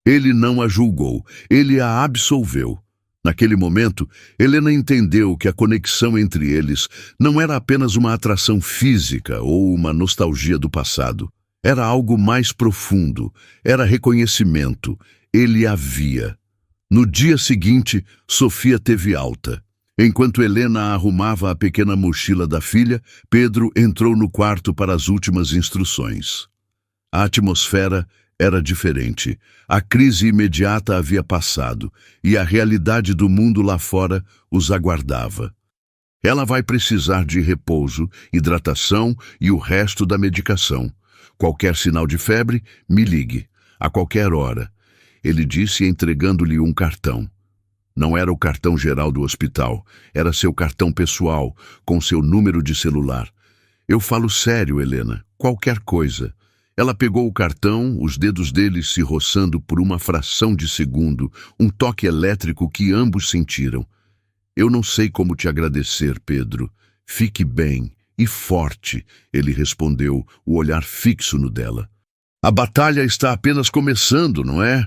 Speaker 1: Ele não a julgou, ele a absolveu. Naquele momento, Helena entendeu que a conexão entre eles não era apenas uma atração física ou uma nostalgia do passado. Era algo mais profundo, era reconhecimento. Ele a via. No dia seguinte, Sofia teve alta. Enquanto Helena arrumava a pequena mochila da filha, Pedro entrou no quarto para as últimas instruções. A atmosfera era diferente. A crise imediata havia passado e a realidade do mundo lá fora os aguardava. Ela vai precisar de repouso, hidratação e o resto da medicação. Qualquer sinal de febre, me ligue, a qualquer hora. Ele disse entregando-lhe um cartão. Não era o cartão geral do hospital, era seu cartão pessoal, com seu número de celular. Eu falo sério, Helena, qualquer coisa. Ela pegou o cartão, os dedos dele se roçando por uma fração de segundo, um toque elétrico que ambos sentiram. Eu não sei como te agradecer, Pedro. Fique bem e forte, ele respondeu, o olhar fixo no dela. A batalha está apenas começando, não é?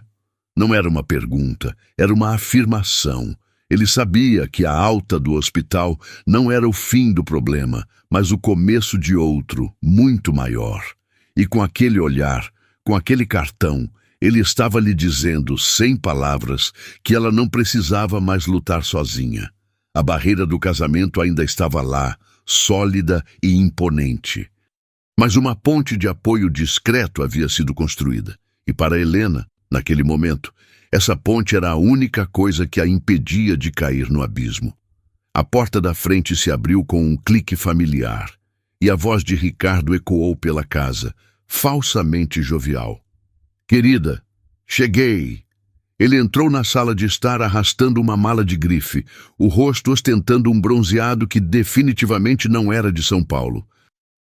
Speaker 1: Não era uma pergunta, era uma afirmação. Ele sabia que a alta do hospital não era o fim do problema, mas o começo de outro, muito maior. E com aquele olhar, com aquele cartão, ele estava lhe dizendo, sem palavras, que ela não precisava mais lutar sozinha. A barreira do casamento ainda estava lá, sólida e imponente. Mas uma ponte de apoio discreto havia sido construída. E para Helena, naquele momento, essa ponte era a única coisa que a impedia de cair no abismo. A porta da frente se abriu com um clique familiar, e a voz de Ricardo ecoou pela casa, falsamente jovial. Querida, cheguei. Ele entrou na sala de estar arrastando uma mala de grife, o rosto ostentando um bronzeado que definitivamente não era de São Paulo.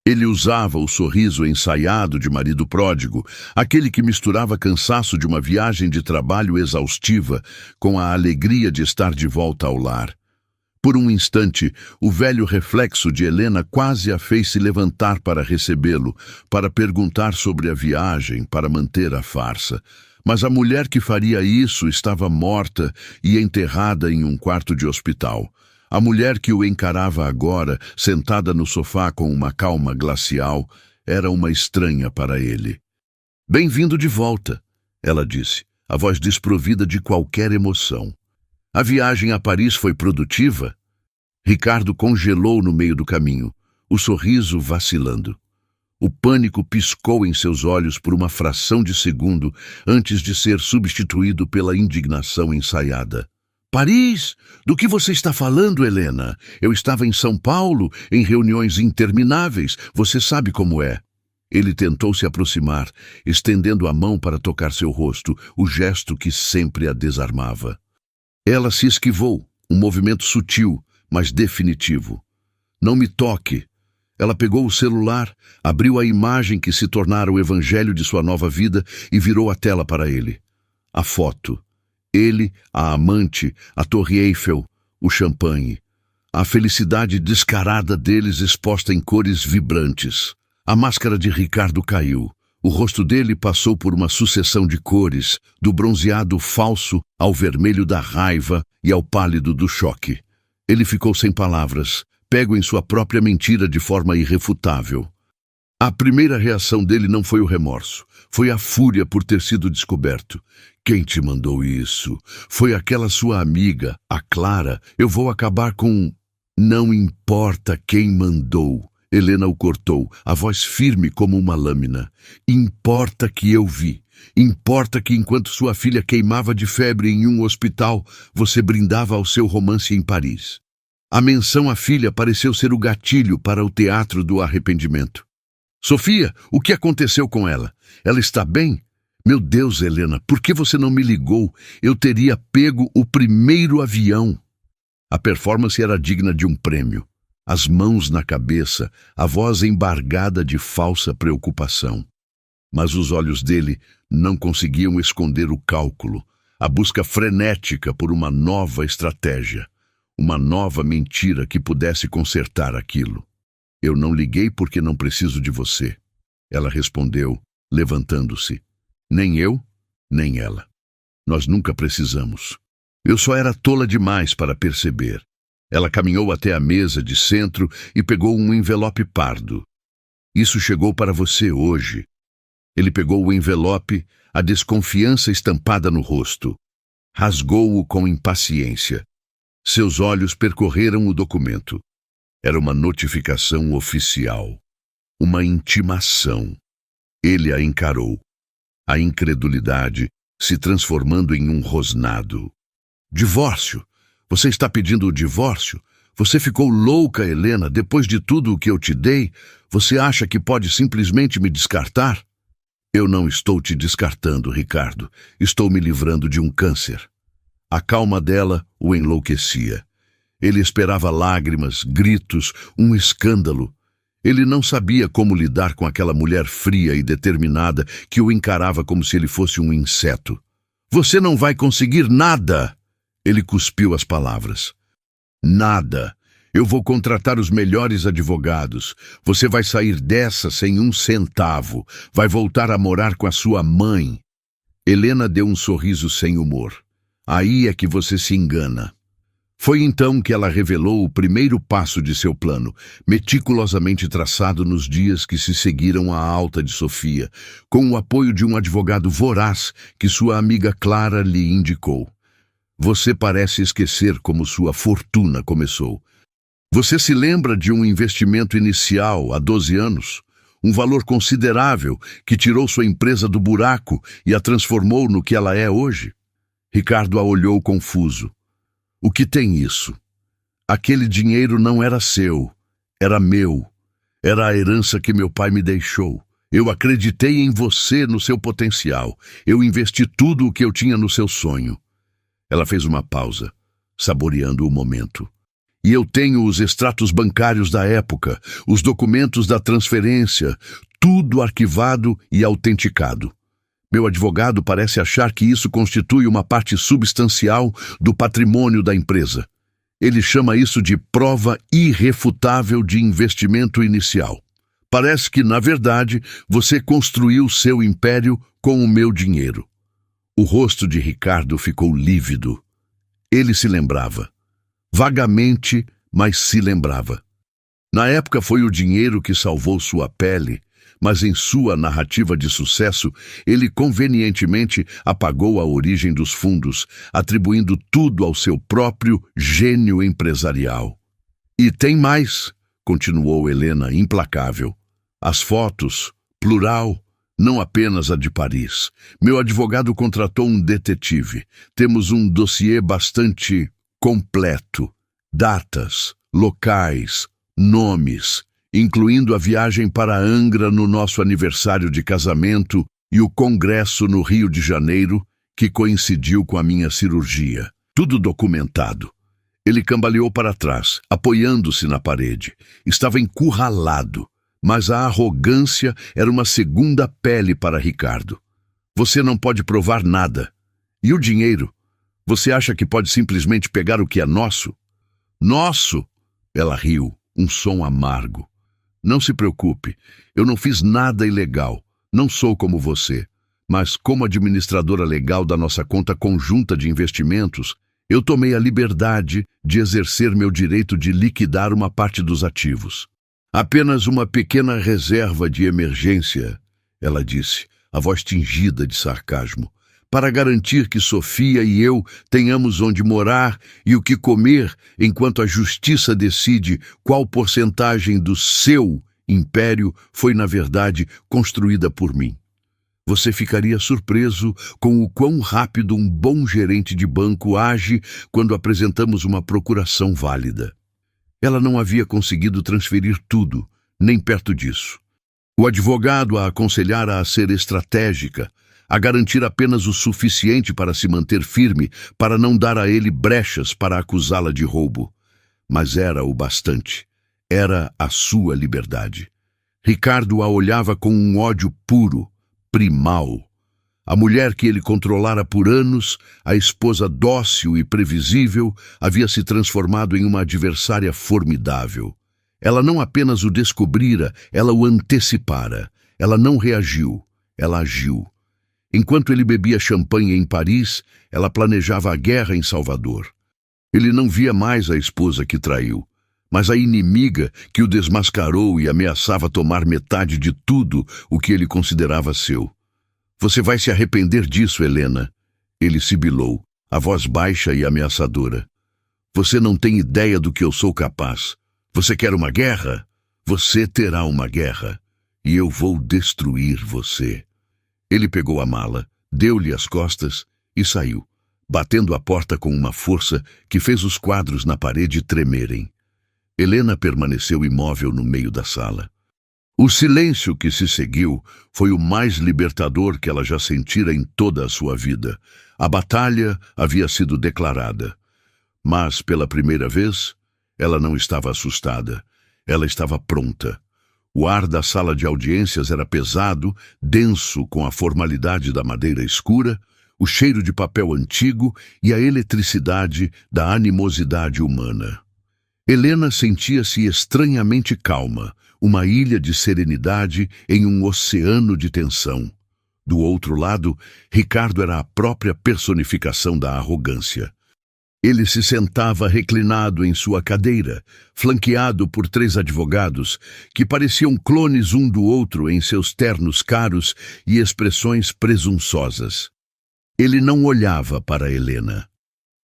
Speaker 1: Ele usava o sorriso ensaiado de marido pródigo, aquele que misturava cansaço de uma viagem de trabalho exaustiva com a alegria de estar de volta ao lar. Por um instante, o velho reflexo de Helena quase a fez se levantar para recebê-lo, para perguntar sobre a viagem, para manter a farsa. Mas a mulher que faria isso estava morta e enterrada em um quarto de hospital. A mulher que o encarava agora, sentada no sofá com uma calma glacial, era uma estranha para ele. Bem-vindo de volta, ela disse, a voz desprovida de qualquer emoção. A viagem a Paris foi produtiva? Ricardo congelou no meio do caminho, o sorriso vacilando. O pânico piscou em seus olhos por uma fração de segundo antes de ser substituído pela indignação ensaiada. Paris? Do que você está falando, Helena? Eu estava em São Paulo, em reuniões intermináveis. Você sabe como é. Ele tentou se aproximar, estendendo a mão para tocar seu rosto, o gesto que sempre a desarmava. Ela se esquivou, um movimento sutil, mas definitivo. Não me toque. Ela pegou o celular, abriu a imagem que se tornara o evangelho de sua nova vida e virou a tela para ele. A foto. Ele, a amante, a Torre Eiffel, o champanhe. A felicidade descarada deles exposta em cores vibrantes. A máscara de Ricardo caiu. O rosto dele passou por uma sucessão de cores, do bronzeado falso ao vermelho da raiva e ao pálido do choque. Ele ficou sem palavras, pego em sua própria mentira de forma irrefutável. A primeira reação dele não foi o remorso, foi a fúria por ter sido descoberto. Quem te mandou isso? Foi aquela sua amiga, a Clara. Eu vou acabar com... Não importa quem mandou. Helena o cortou, a voz firme como uma lâmina. Importa que eu vi. Importa que enquanto sua filha queimava de febre em um hospital, você brindava ao seu romance em Paris. A menção à filha pareceu ser o gatilho para o teatro do arrependimento. Sofia, o que aconteceu com ela? Ela está bem? Meu Deus, Helena, por que você não me ligou? Eu teria pego o primeiro avião. A performance era digna de um prêmio. As mãos na cabeça, a voz embargada de falsa preocupação. Mas os olhos dele não conseguiam esconder o cálculo, a busca frenética por uma nova estratégia, uma nova mentira que pudesse consertar aquilo. Eu não liguei porque não preciso de você. Ela respondeu, levantando-se. Nem eu, nem ela. Nós nunca precisamos. Eu só era tola demais para perceber. Ela caminhou até a mesa de centro e pegou um envelope pardo. Isso chegou para você hoje. Ele pegou o envelope, a desconfiança estampada no rosto. Rasgou-o com impaciência. Seus olhos percorreram o documento. Era uma notificação oficial. Uma intimação. Ele a encarou. A incredulidade se transformando em um rosnado. Divórcio? Você está pedindo o divórcio? Você ficou louca, Helena, depois de tudo o que eu te dei? Você acha que pode simplesmente me descartar? Eu não estou te descartando, Ricardo. Estou me livrando de um câncer. A calma dela o enlouquecia. Ele esperava lágrimas, gritos, um escândalo. Ele não sabia como lidar com aquela mulher fria e determinada que o encarava como se ele fosse um inseto. Você não vai conseguir nada! Ele cuspiu as palavras. Nada. Eu vou contratar os melhores advogados. Você vai sair dessa sem um centavo. Vai voltar a morar com a sua mãe. Helena deu um sorriso sem humor. Aí é que você se engana. Foi então que ela revelou o primeiro passo de seu plano, meticulosamente traçado nos dias que se seguiram à alta de Sofia, com o apoio de um advogado voraz que sua amiga Clara lhe indicou. Você parece esquecer como sua fortuna começou. Você se lembra de um investimento inicial há 12 anos? Um valor considerável que tirou sua empresa do buraco e a transformou no que ela é hoje? Ricardo a olhou confuso. O que tem isso? Aquele dinheiro não era seu, era meu. Era a herança que meu pai me deixou. Eu acreditei em você, no seu potencial. Eu investi tudo o que eu tinha no seu sonho. Ela fez uma pausa, saboreando o momento. E eu tenho os extratos bancários da época, os documentos da transferência, tudo arquivado e autenticado. Meu advogado parece achar que isso constitui uma parte substancial do patrimônio da empresa. Ele chama isso de prova irrefutável de investimento inicial. Parece que, na verdade, você construiu seu império com o meu dinheiro. O rosto de Ricardo ficou lívido. Ele se lembrava. Vagamente, mas se lembrava. Na época foi o dinheiro que salvou sua pele, mas em sua narrativa de sucesso, ele convenientemente apagou a origem dos fundos, atribuindo tudo ao seu próprio gênio empresarial. E tem mais, continuou Helena, implacável. As fotos, plural, não apenas a de Paris. Meu advogado contratou um detetive. Temos um dossiê bastante completo. Datas, locais, nomes, incluindo a viagem para Angra no nosso aniversário de casamento e o congresso no Rio de Janeiro, que coincidiu com a minha cirurgia. Tudo documentado. Ele cambaleou para trás, apoiando-se na parede. Estava encurralado. Mas a arrogância era uma segunda pele para Ricardo. Você não pode provar nada. E o dinheiro? Você acha que pode simplesmente pegar o que é nosso? Nosso? Ela riu, um som amargo. Não se preocupe, eu não fiz nada ilegal. Não sou como você. Mas como administradora legal da nossa conta conjunta de investimentos, eu tomei a liberdade de exercer meu direito de liquidar uma parte dos ativos. Apenas uma pequena reserva de emergência, ela disse, a voz tingida de sarcasmo, para garantir que Sofia e eu tenhamos onde morar e o que comer enquanto a justiça decide qual porcentagem do seu império foi, na verdade, construída por mim. Você ficaria surpreso com o quão rápido um bom gerente de banco age quando apresentamos uma procuração válida. Ela não havia conseguido transferir tudo, nem perto disso. O advogado a aconselhara a ser estratégica, a garantir apenas o suficiente para se manter firme, para não dar a ele brechas para acusá-la de roubo. Mas era o bastante. Era a sua liberdade. Ricardo a olhava com um ódio puro, primal. A mulher que ele controlara por anos, a esposa dócil e previsível, havia se transformado em uma adversária formidável. Ela não apenas o descobrira, ela o antecipara. Ela não reagiu, ela agiu. Enquanto ele bebia champanhe em Paris, ela planejava a guerra em Salvador. Ele não via mais a esposa que traiu, mas a inimiga que o desmascarou e ameaçava tomar metade de tudo o que ele considerava seu. Você vai se arrepender disso, Helena. Ele sibilou, a voz baixa e ameaçadora. Você não tem ideia do que eu sou capaz. Você quer uma guerra? Você terá uma guerra. E eu vou destruir você. Ele pegou a mala, deu-lhe as costas e saiu, batendo a porta com uma força que fez os quadros na parede tremerem. Helena permaneceu imóvel no meio da sala. O silêncio que se seguiu foi o mais libertador que ela já sentira em toda a sua vida. A batalha havia sido declarada. Mas, pela primeira vez, ela não estava assustada. Ela estava pronta. O ar da sala de audiências era pesado, denso com a formalidade da madeira escura, o cheiro de papel antigo e a eletricidade da animosidade humana. Helena sentia-se estranhamente calma, uma ilha de serenidade em um oceano de tensão. Do outro lado, Ricardo era a própria personificação da arrogância. Ele se sentava reclinado em sua cadeira, flanqueado por 3 advogados que pareciam clones um do outro em seus ternos caros e expressões presunçosas. Ele não olhava para Helena.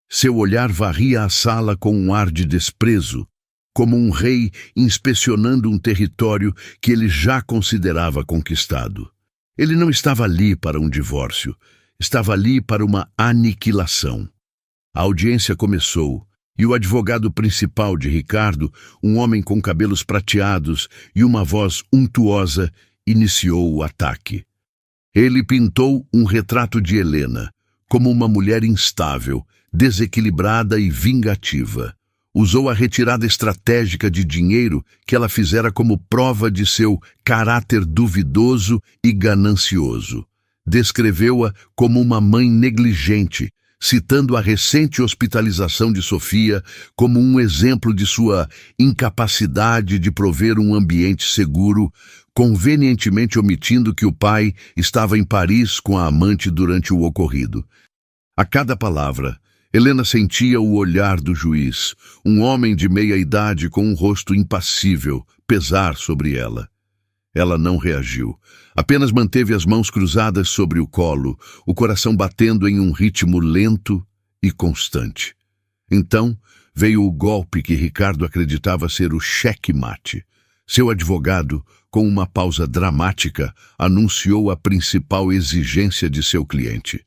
Speaker 1: Seu olhar varria a sala com um ar de desprezo, como um rei inspecionando um território que ele já considerava conquistado. Ele não estava ali para um divórcio, estava ali para uma aniquilação. A audiência começou, e o advogado principal de Ricardo, um homem com cabelos prateados e uma voz untuosa, iniciou o ataque. Ele pintou um retrato de Helena, como uma mulher instável, desequilibrada e vingativa. Usou a retirada estratégica de dinheiro que ela fizera como prova de seu caráter duvidoso e ganancioso. Descreveu-a como uma mãe negligente, citando a recente hospitalização de Sofia como um exemplo de sua incapacidade de prover um ambiente seguro, convenientemente omitindo que o pai estava em Paris com a amante durante o ocorrido. A cada palavra, Helena sentia o olhar do juiz, um homem de meia idade com um rosto impassível, pesar sobre ela. Ela não reagiu, apenas manteve as mãos cruzadas sobre o colo, o coração batendo em um ritmo lento e constante. Então veio o golpe que Ricardo acreditava ser o cheque-mate. Seu advogado, com uma pausa dramática, anunciou a principal exigência de seu cliente.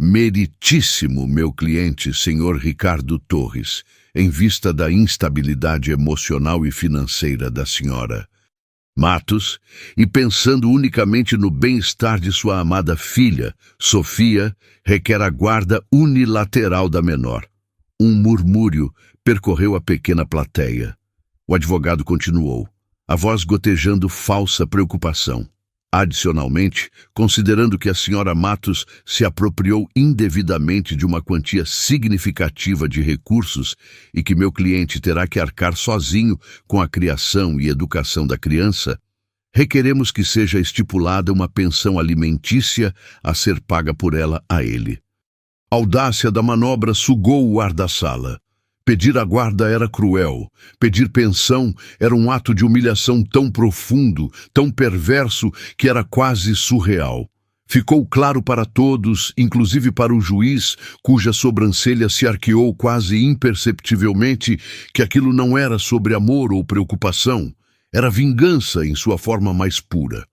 Speaker 1: Meritíssimo, meu cliente, senhor Ricardo Torres, em vista da instabilidade emocional e financeira da senhora Matos, e pensando unicamente no bem-estar de sua amada filha, Sofia, requer a guarda unilateral da menor. Um murmúrio percorreu a pequena plateia. O advogado continuou, a voz gotejando falsa preocupação. Adicionalmente, considerando que a senhora Matos se apropriou indevidamente de uma quantia significativa de recursos e que meu cliente terá que arcar sozinho com a criação e educação da criança, requeremos que seja estipulada uma pensão alimentícia a ser paga por ela a ele. A audácia da manobra sugou o ar da sala. Pedir a guarda era cruel. Pedir pensão era um ato de humilhação tão profundo, tão perverso, que era quase surreal. Ficou claro para todos, inclusive para o juiz, cuja sobrancelha se arqueou quase imperceptivelmente, que aquilo não era sobre amor ou preocupação. Era vingança em sua forma mais pura.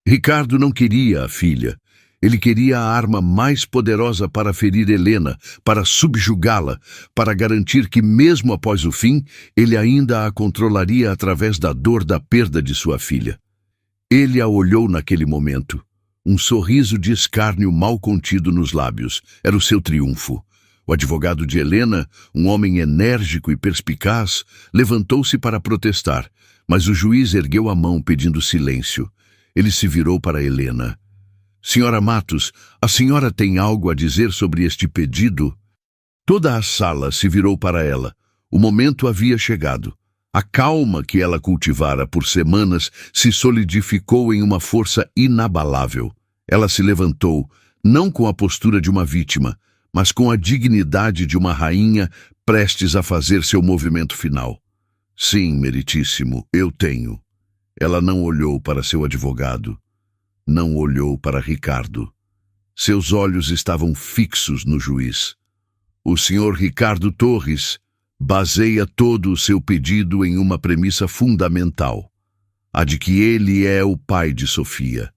Speaker 1: Ricardo não queria a filha. Ele queria a arma mais poderosa para ferir Helena, para subjugá-la, para garantir que, mesmo após o fim, ele ainda a controlaria através da dor da perda de sua filha. Ele a olhou naquele momento. Um sorriso de escárnio mal contido nos lábios. Era o seu triunfo. O advogado de Helena, um homem enérgico e perspicaz, levantou-se para protestar, mas o juiz ergueu a mão pedindo silêncio. Ele se virou para Helena. Senhora Matos, a senhora tem algo a dizer sobre este pedido? Toda a sala se virou para ela. O momento havia chegado. A calma que ela cultivara por semanas se solidificou em uma força inabalável. Ela se levantou, não com a postura de uma vítima, mas com a dignidade de uma rainha prestes a fazer seu movimento final. Sim, meritíssimo, eu tenho. Ela não olhou para seu advogado, não olhou para Ricardo. Seus olhos estavam fixos no juiz. O senhor Ricardo Torres baseia todo o seu pedido em uma premissa fundamental, a de que ele é o pai de Sofia.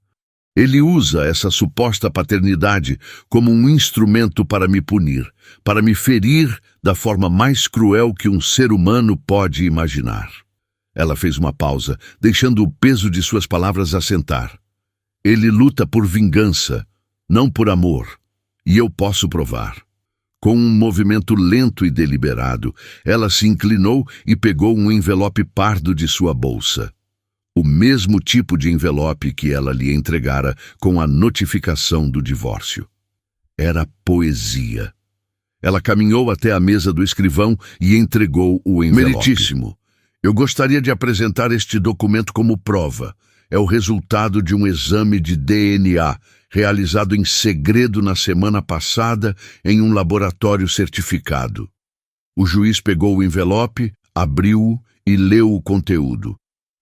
Speaker 1: Ele usa essa suposta paternidade como um instrumento para me punir, para me ferir da forma mais cruel que um ser humano pode imaginar. Ela fez uma pausa, deixando o peso de suas palavras assentar. Ele luta por vingança, não por amor, e eu posso provar. Com um movimento lento e deliberado, ela se inclinou e pegou um envelope pardo de sua bolsa. O mesmo tipo de envelope que ela lhe entregara com a notificação do divórcio. Era poesia. Ela caminhou até a mesa do escrivão e entregou o envelope. Meritíssimo, eu gostaria de apresentar este documento como prova. É o resultado de um exame de DNA realizado em segredo na semana passada em um laboratório certificado. O juiz pegou o envelope, abriu-o e leu o conteúdo.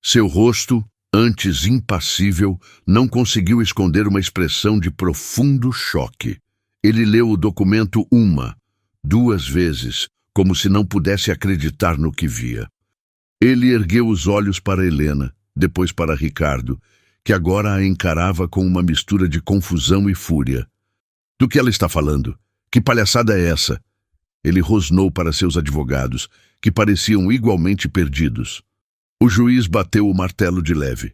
Speaker 1: Seu rosto, antes impassível, não conseguiu esconder uma expressão de profundo choque. Ele leu o documento duas vezes, como se não pudesse acreditar no que via. Ele ergueu os olhos para Helena, depois para Ricardo, que agora a encarava com uma mistura de confusão e fúria. Do que ela está falando? Que palhaçada é essa? Ele rosnou para seus advogados, que pareciam igualmente perdidos. O juiz bateu o martelo de leve.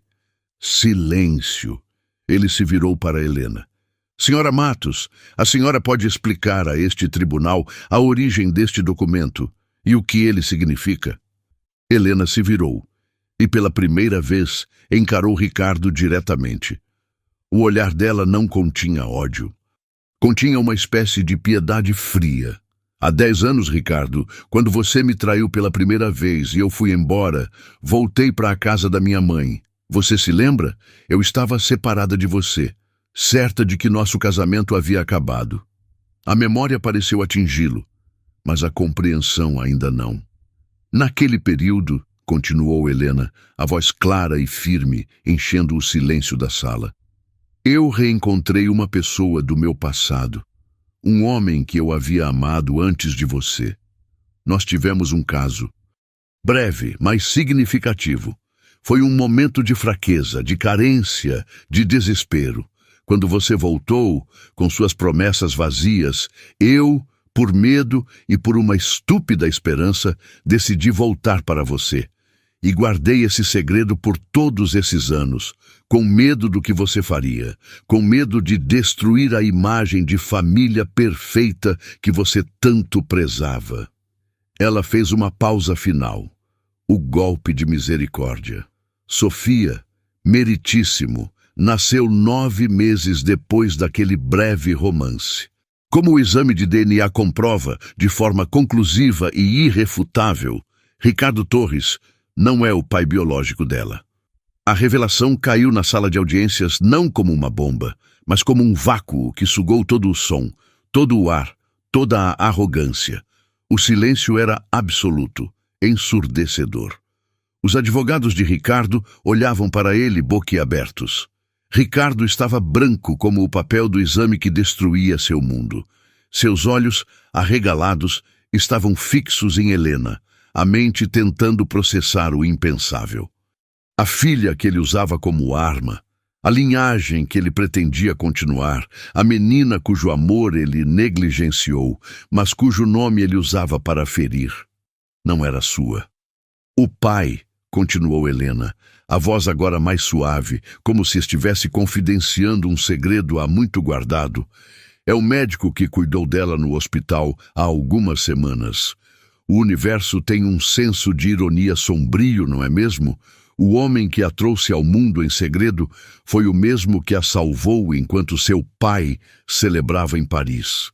Speaker 1: Silêncio. Ele se virou para Helena. Senhora Matos, a senhora pode explicar a este tribunal a origem deste documento e o que ele significa? Helena se virou e, pela primeira vez, encarou Ricardo diretamente. O olhar dela não continha ódio. Continha uma espécie de piedade fria. Há 10 anos, Ricardo, quando você me traiu pela primeira vez e eu fui embora, voltei para a casa da minha mãe. Você se lembra? Eu estava separada de você, certa de que nosso casamento havia acabado. A memória pareceu atingi-lo, mas a compreensão ainda não. Naquele período, continuou Helena, a voz clara e firme, enchendo o silêncio da sala, eu reencontrei uma pessoa do meu passado. Um homem que eu havia amado antes de você. Nós tivemos um caso. Breve, mas significativo. Foi um momento de fraqueza, de carência, de desespero. Quando você voltou, com suas promessas vazias, eu, por medo e por uma estúpida esperança, decidi voltar para você. E guardei esse segredo por todos esses anos, com medo do que você faria, com medo de destruir a imagem de família perfeita que você tanto prezava. Ela fez uma pausa final. O golpe de misericórdia. Sofia, meritíssimo, nasceu 9 meses depois daquele breve romance. Como o exame de DNA comprova, de forma conclusiva e irrefutável, Ricardo Torres não é o pai biológico dela. A revelação caiu na sala de audiências não como uma bomba, mas como um vácuo que sugou todo o som, todo o ar, toda a arrogância. O silêncio era absoluto, ensurdecedor. Os advogados de Ricardo olhavam para ele boquiabertos. Ricardo estava branco como o papel do exame que destruía seu mundo. Seus olhos, arregalados, estavam fixos em Helena, a mente tentando processar o impensável. A filha que ele usava como arma, a linhagem que ele pretendia continuar, a menina cujo amor ele negligenciou, mas cujo nome ele usava para ferir, não era sua. O pai, continuou Helena, a voz agora mais suave, como se estivesse confidenciando um segredo há muito guardado, é o médico que cuidou dela no hospital há algumas semanas. O universo tem um senso de ironia sombrio, não é mesmo? O homem que a trouxe ao mundo em segredo foi o mesmo que a salvou enquanto seu pai celebrava em Paris.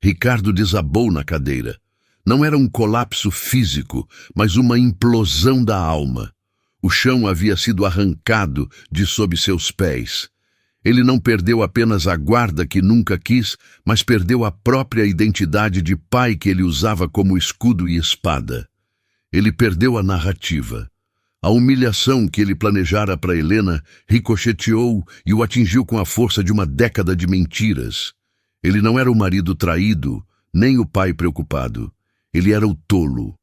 Speaker 1: Ricardo desabou na cadeira. Não era um colapso físico, mas uma implosão da alma. O chão havia sido arrancado de sob seus pés. Ele não perdeu apenas a guarda que nunca quis, mas perdeu a própria identidade de pai que ele usava como escudo e espada. Ele perdeu a narrativa. A humilhação que ele planejara para Helena ricocheteou e o atingiu com a força de uma década de mentiras. Ele não era o marido traído, nem o pai preocupado. Ele era o tolo.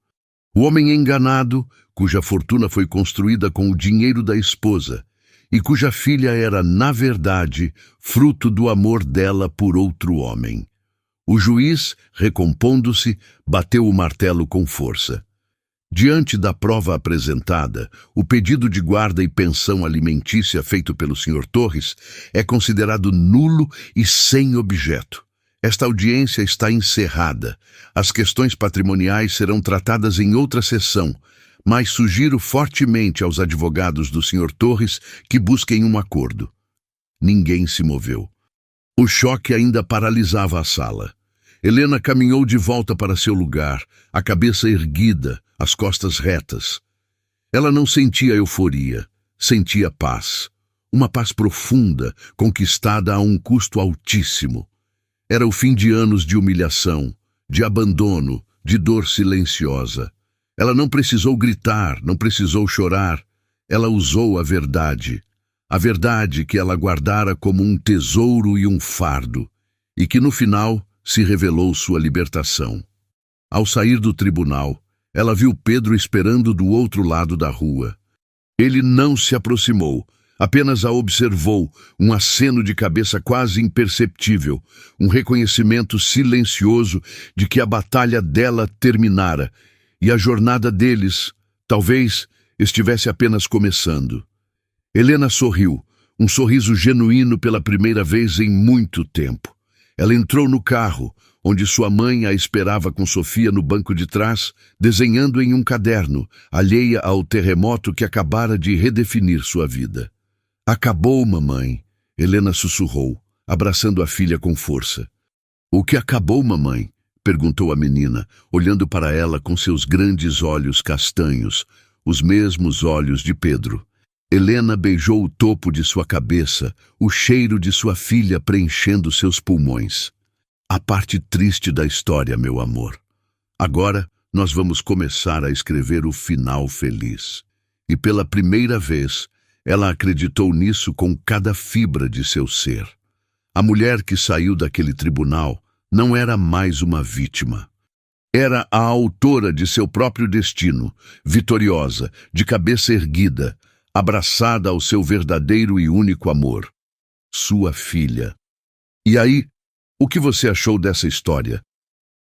Speaker 1: O homem enganado, cuja fortuna foi construída com o dinheiro da esposa, e cuja filha era, na verdade, fruto do amor dela por outro homem. O juiz, recompondo-se, bateu o martelo com força. Diante da prova apresentada, o pedido de guarda e pensão alimentícia feito pelo Sr. Torres é considerado nulo e sem objeto. Esta audiência está encerrada. As questões patrimoniais serão tratadas em outra sessão, mas sugiro fortemente aos advogados do Sr. Torres que busquem um acordo. Ninguém se moveu. O choque ainda paralisava a sala. Helena caminhou de volta para seu lugar, a cabeça erguida, as costas retas. Ela não sentia euforia, sentia paz. Uma paz profunda, conquistada a um custo altíssimo. Era o fim de anos de humilhação, de abandono, de dor silenciosa. Ela não precisou gritar, não precisou chorar. Ela usou a verdade que ela guardara como um tesouro e um fardo, e que no final se revelou sua libertação. Ao sair do tribunal, ela viu Pedro esperando do outro lado da rua. Ele não se aproximou, apenas a observou, um aceno de cabeça quase imperceptível, um reconhecimento silencioso de que a batalha dela terminara, e a jornada deles, talvez, estivesse apenas começando. Helena sorriu, um sorriso genuíno pela primeira vez em muito tempo. Ela entrou no carro, onde sua mãe a esperava com Sofia no banco de trás, desenhando em um caderno, alheia ao terremoto que acabara de redefinir sua vida. "Acabou, mamãe", Helena sussurrou, abraçando a filha com força. "O que acabou, mamãe?", perguntou a menina, olhando para ela com seus grandes olhos castanhos, os mesmos olhos de Pedro. Helena beijou o topo de sua cabeça, o cheiro de sua filha preenchendo seus pulmões. "A parte triste da história, meu amor. Agora nós vamos começar a escrever o final feliz." E pela primeira vez, ela acreditou nisso com cada fibra de seu ser. A mulher que saiu daquele tribunal não era mais uma vítima. Era a autora de seu próprio destino, vitoriosa, de cabeça erguida, abraçada ao seu verdadeiro e único amor, sua filha. E aí, o que você achou dessa história?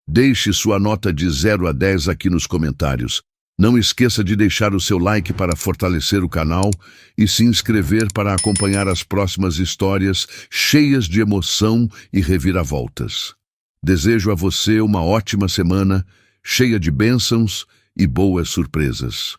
Speaker 1: Deixe sua nota de 0 a 10 aqui nos comentários. Não esqueça de deixar o seu like para fortalecer o canal e se inscrever para acompanhar as próximas histórias cheias de emoção e reviravoltas. Desejo a você uma ótima semana, cheia de bênçãos e boas surpresas.